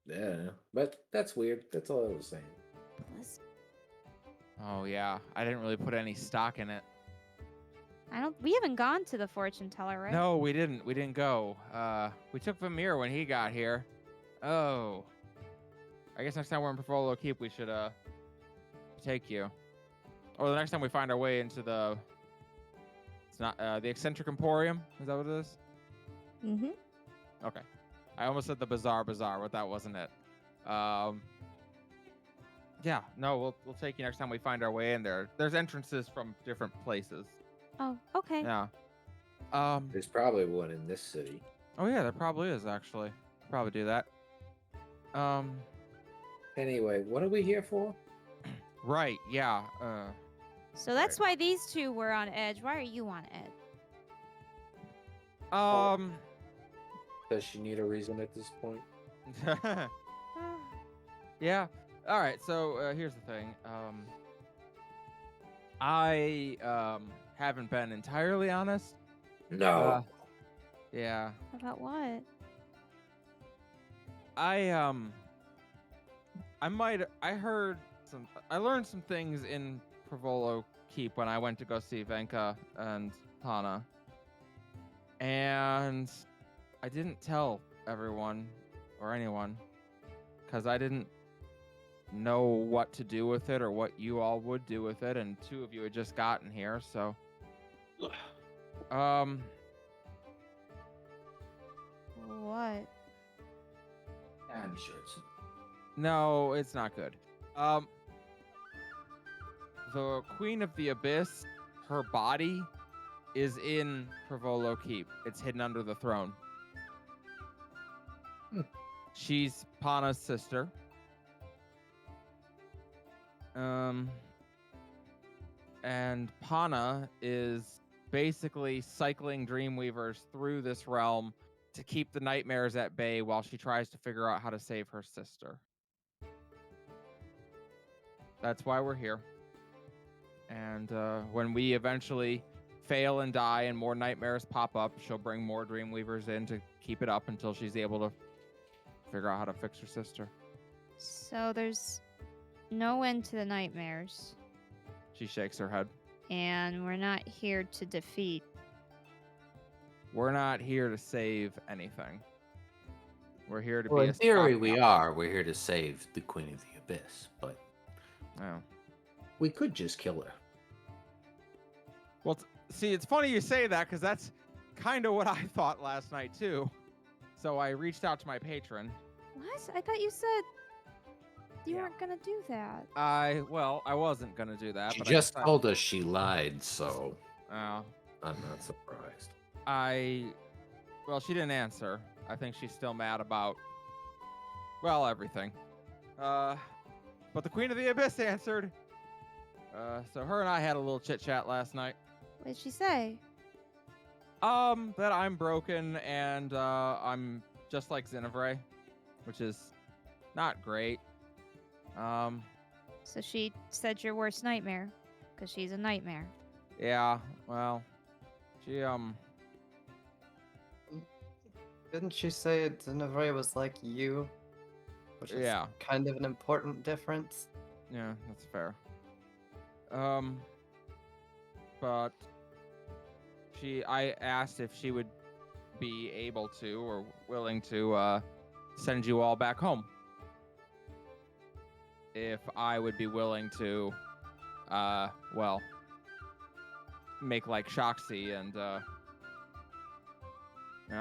I don't know. But that's weird. That's all I was saying. Oh, yeah. I didn't really put any stock in it. We haven't gone to the fortune teller, right? No, we didn't. We didn't go. We took Vamir when he got here. Oh. I guess next time we're in Portfolio Keep, we should take you. Or the next time we find our way into the... It's not the Eccentric Emporium. Is that what it is? Mm-hmm. Okay. I almost said the Bazaar, but that wasn't it. Yeah. No, we'll take you next time we find our way in there. There's entrances from different places. Oh, okay. Yeah. There's probably one in this city. Oh yeah, there probably is actually. Probably do that. Anyway, what are we here for? Right, yeah. So that's why these two were on edge. Why are you on edge? Does she need a reason at this point? Yeah. All right. So here's the thing. I haven't been entirely honest. No. Yeah. About what? I learned some things in Privolo Keep when I went to go see Venka and Hana. And I didn't tell everyone or anyone because I didn't know what to do with it or what you all would do with it, and two of you had just gotten here, so What? I'm sure it's no, it's not good. The Queen of the Abyss, her body is in Privolo Keep. It's hidden under the throne. She's Pana's sister. And Pana is basically cycling Dreamweavers through this realm to keep the nightmares at bay while she tries to figure out how to save her sister. That's why we're here. And when we eventually fail and die and more nightmares pop up, she'll bring more Dreamweavers in to keep it up until she's able to figure out how to fix her sister. So there's no end to the nightmares. She shakes her head. And we're not here to defeat. We're not here to save anything. We're here to Well, be in a theory, stopgap. we are. We're here to save the Queen of the Abyss, but Oh. we could just kill her. Well, see, it's funny you say that because that's kind of what I thought last night too. So I reached out to my patron. What? I thought you said you Yeah. weren't gonna do that. I wasn't gonna do that. She but just I told us she lied, so Oh. I'm not surprised. Well, she didn't answer. I think she's still mad about, well, everything. But the Queen of the Abyss answered. So her and I had a little chit chat last night. What did she say? That I'm broken and I'm just like Xenivray, which is not great. So she said your worst nightmare, because she's a nightmare. Yeah, well, she Didn't she say Xenivray was like you? Which is Yeah. kind of an important difference. Yeah, that's fair. But I asked if she would be able to or willing to send you all back home. If I would be willing to, well, make like Shoxy and,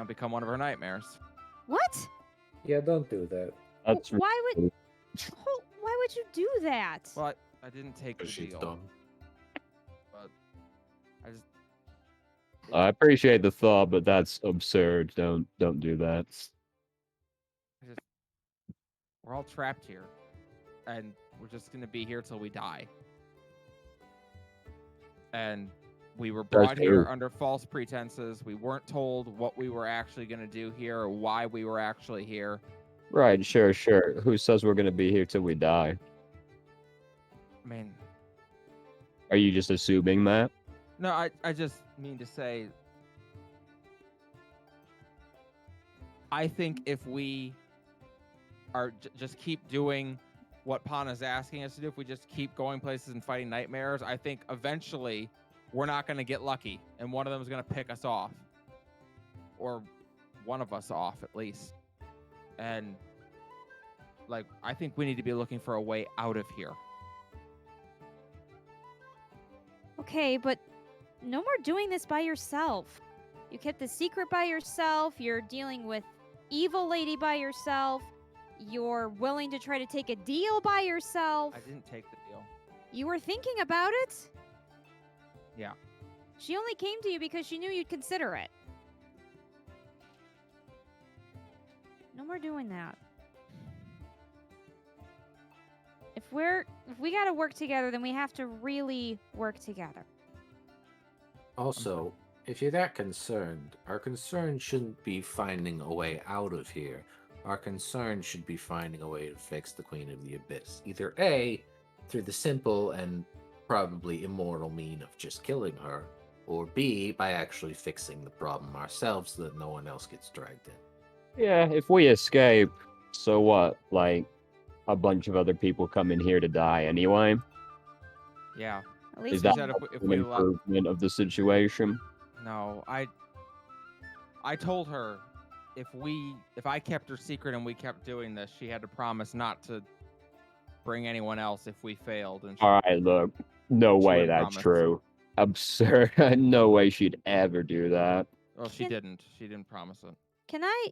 become one of her nightmares. What? Yeah, don't do that. That's Why would you do that? Well, I didn't take the Because she's deal, dumb. but I just I appreciate the thought, but that's absurd. Don't do that. we're all trapped here, and we're just gonna be here till we die. And we were brought here true. under false pretenses. We weren't told what we were actually gonna do here or why we were actually here. Right, sure. Who says we're gonna be here till we die? I mean, Are you just assuming that? no, I just mean to say, I think if we are just keep doing what Pana's asking us to do, if we just keep going places and fighting nightmares, I think eventually we're not going to get lucky, and one of them is going to pick us off, or one of us off at least. And like, I think we need to be looking for a way out of here. Okay, but no more doing this by yourself. You kept the secret by yourself. You're dealing with evil lady by yourself. You're willing to try to take a deal by yourself. I didn't take the deal. You were thinking about it? Yeah. She only came to you because she knew you'd consider it. No more doing that. if we gotta work together, then we have to really work together. Also, if you're that concerned, our concern shouldn't be finding a way out of here. Our concern should be finding a way to fix the Queen of the Abyss. Either A, through the simple and probably immortal mean of just killing her, or B, by actually fixing the problem ourselves so that no one else gets dragged in. Yeah, if we escape, so what? Like, a bunch of other people come in here to die anyway? Yeah. At Is least that said if an we let- improvement of the situation? No, I told her if I kept her secret and we kept doing this, she had to promise not to bring anyone else if we failed. And she, All right, look, no She way wouldn't that's promise. true. Absurd. No way she'd ever do that. well, she Can- didn't. She didn't promise it. Can I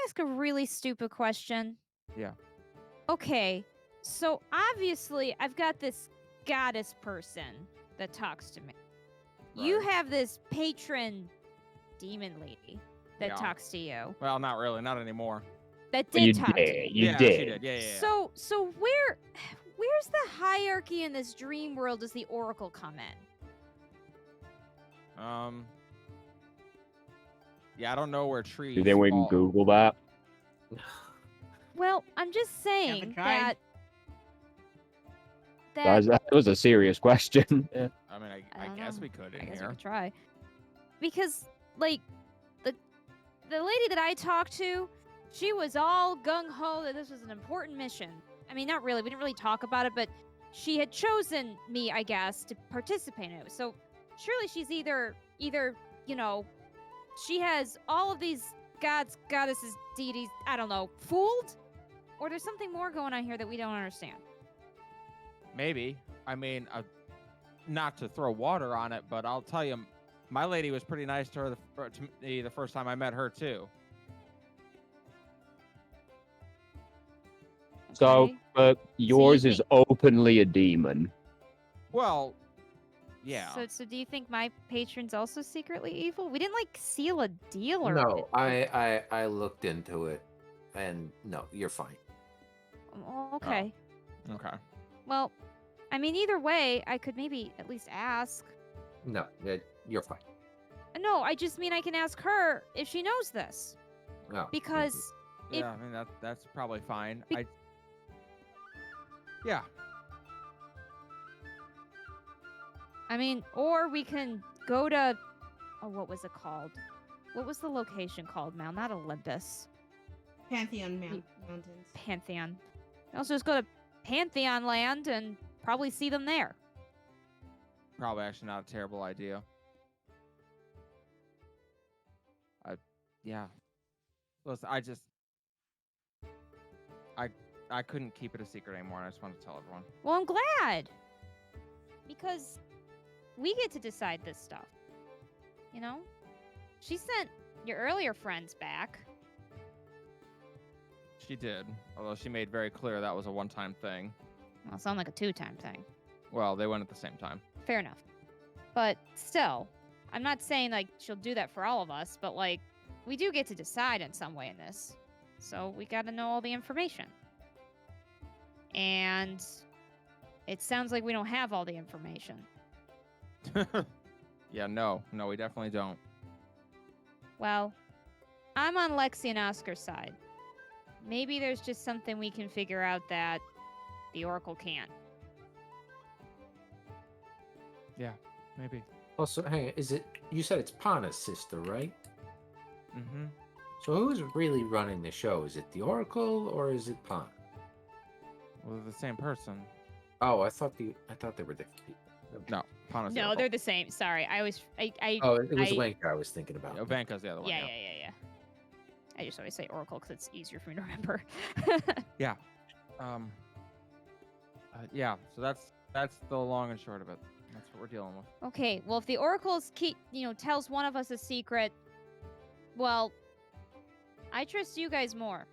ask a really stupid question? Yeah. Okay, so obviously I've got this goddess person that talks to me. You Right. have this patron demon lady that Yeah. talks to you. Well, not really, not anymore. That Well, you did talk to you. did. You yeah, did. she did. Yeah. So where's the hierarchy in this dream world? Does the oracle come in? Yeah, I don't know where trees. Do you think we can fall. Google that? Well, I'm just saying tried. That was a serious question. Yeah. I mean, I don't guess know. we could in I guess we here. could try. Because, like, the lady that I talked to, she was all gung-ho that this was an important mission. I mean, not really. We didn't really talk about it, but she had chosen me, I guess, to participate in it. So surely she's either, you know, she has all of these gods, goddesses, deities, I don't know, fooled? Or there's something more going on here that we don't understand. Maybe. I mean, not to throw water on it, but I'll tell you, my lady was pretty nice to her to me the first time I met her too. So, Okay? but yours you is openly a demon. Well, yeah. So do you think my patron's also secretly evil? We didn't like seal a deal or No, I looked into it, and no, you're fine. Oh, okay. Okay. Well, I mean, either way, I could maybe at least ask. No, you're fine. No, I just mean I can ask her if she knows this. No, Because if- Yeah, I mean that's probably fine. Be- Yeah. I mean, or we can go to, oh, what was it called? What was the location called, Mal? Not Olympus. Pantheon You- Mountains. Pantheon. Also, just go to Pantheon Land and probably see them there. Probably actually not a terrible idea. Yeah. Listen, I couldn't keep it a secret anymore, and I just wanted to tell everyone. Well, I'm glad. Because we get to decide this stuff. You know? She sent your earlier friends back. She did, although she made very clear that was a one-time thing. Well, it sounds like a two-time thing. Well, they went at the same time. Fair enough. But still, I'm not saying, like, she'll do that for all of us, but, like, we do get to decide in some way in this. So we gotta know all the information. And it sounds like we don't have all the information. Yeah, no, we definitely don't. Well, I'm on Lexi and Oscar's side. Maybe there's just something we can figure out that the Oracle can't. Yeah, maybe. Also, hang on, you said it's Pana's sister, right? Mm-hmm. So who's really running the show? Is it the Oracle or is it Pana? Well, they're the same person. Oh, I thought they were different people. No, Pana's the No, Oracle. they're the same. Sorry, I was. Oh, it was I- Wenka I was thinking about. Yeah, Vanka's the other one. Yeah. I just always say Oracle because it's easier for me to remember. Yeah. So that's the long and short of it. That's what we're dealing with. Okay, well, if the Oracle's tells one of us a secret, well, I trust you guys more.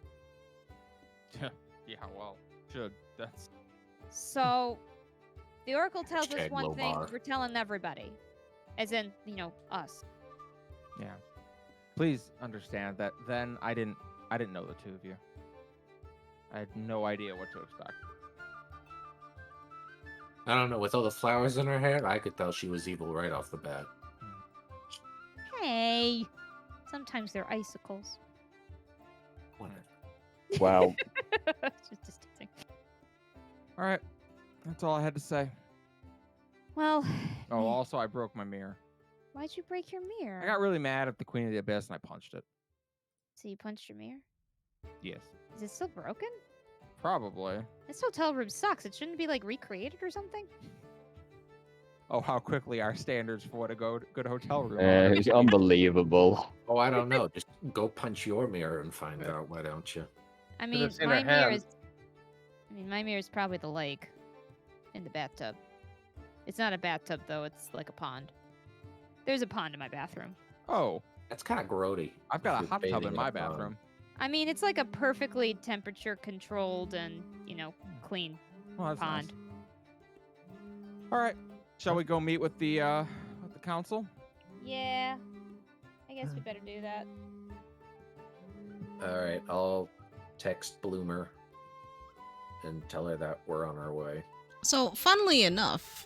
Yeah, well, should. That's So, the Oracle tells us Hashtag one low thing, bar. we're telling everybody. As in, us. yeah. Please understand that then I didn't know the two of you. I had no idea what to expect. I don't know. With all the flowers in her hair, I could tell she was evil right off the bat. Hey. Sometimes they're icicles. Whatever. Wow. Just teasing. All right, that's all I had to say. Well. Oh, also I broke my mirror. Why'd you break your mirror? I got really mad at the Queen of the Abyss and I punched it. So you punched your mirror? Yes, Is it still broken? probably. This hotel room sucks. It shouldn't be like recreated or something. Oh, how quickly our standards for what a good hotel room Eh, are. it's unbelievable. Oh, I don't know. Just go punch your mirror and find out. Why don't you? I Could've mean, seen my her mirror hand. is. I mean, my mirror is probably the lake, in the bathtub. It's not a bathtub though. It's like a pond. There's a pond in my bathroom. Oh, That's kind of grody. I've if got a you're hot tub bathing in my a pond. bathroom. I mean, it's like a perfectly temperature controlled and clean Well, that's nice. pond. All right, shall we go meet with the council? Yeah, I guess we better do that. All right, I'll text Bloomer and tell her that we're on our way. So, funnily enough,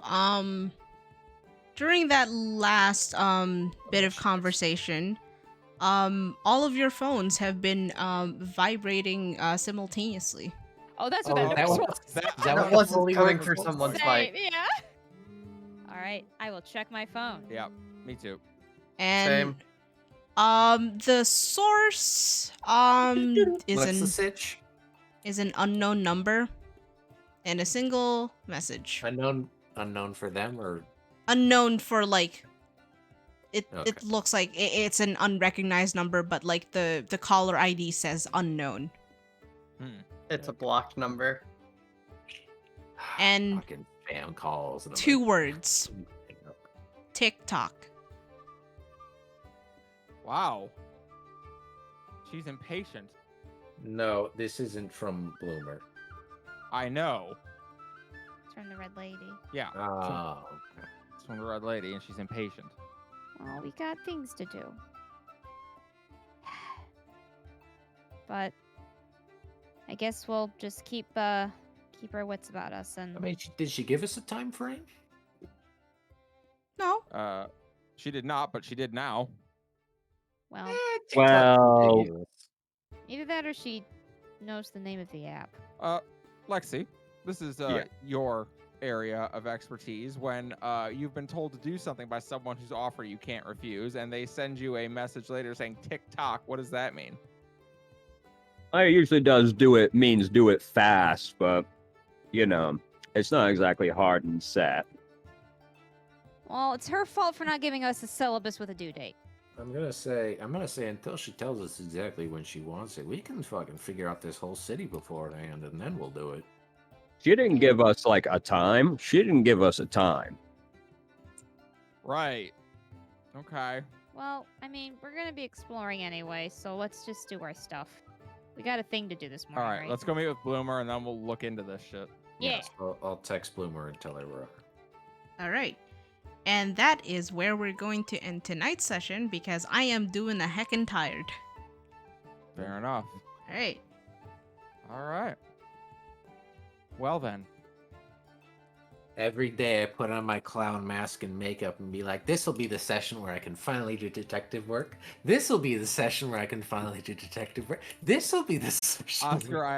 during that last bit of conversation, all of your phones have been vibrating simultaneously. Oh, that's Oh, what that was. was- that- that That what wasn't fully coming works for was? someone's Same, mic. yeah. All right, I will check my phone. Yeah, me too. And Same. the source What's the sitch? is an unknown number and a single message. Unknown for them, or Unknown for like it Okay. it looks like it's an unrecognized number, but like the caller ID says unknown. It's a blocked number. And fucking spam calls. And I'm 2 like, words. TikTok. Wow. She's impatient. No, this isn't from Bloomer. I know. It's from the red lady. Yeah, Oh, okay. it's from the red lady, and she's impatient. Well, we got things to do. But I guess we'll just keep our wits about us and I mean, did she give us a time frame? No. She did not, but she did now. well, Well- either that or she knows the name of the app. Lexi, this is Yeah. your area of expertise. When you've been told to do something by someone whose offer you can't refuse, and they send you a message later saying TikTok, what does that mean? It usually means do it fast, but it's not exactly hard and set. Well, it's her fault for not giving us a syllabus with a due date. I'm gonna say until she tells us exactly when she wants it, we can fucking figure out this whole city beforehand, and then we'll do it. She didn't give us like a time. She didn't give us a time. Right. Okay. Well, I mean, we're gonna be exploring anyway, so let's just do our stuff. We got a thing to do this All morning, right, let's go meet with Bloomer, and then we'll look into this shit. Yeah. Yes, I'll text Bloomer and tell her we're. All right. And that is where we're going to end tonight's session because I am doing a heckin' tired. Fair enough. All right. All right. Well then. Every day I put on my clown mask and makeup and be like, this will be the session where I can finally do detective work. This will be the session where I can finally do detective work. This will be the session. Oscar,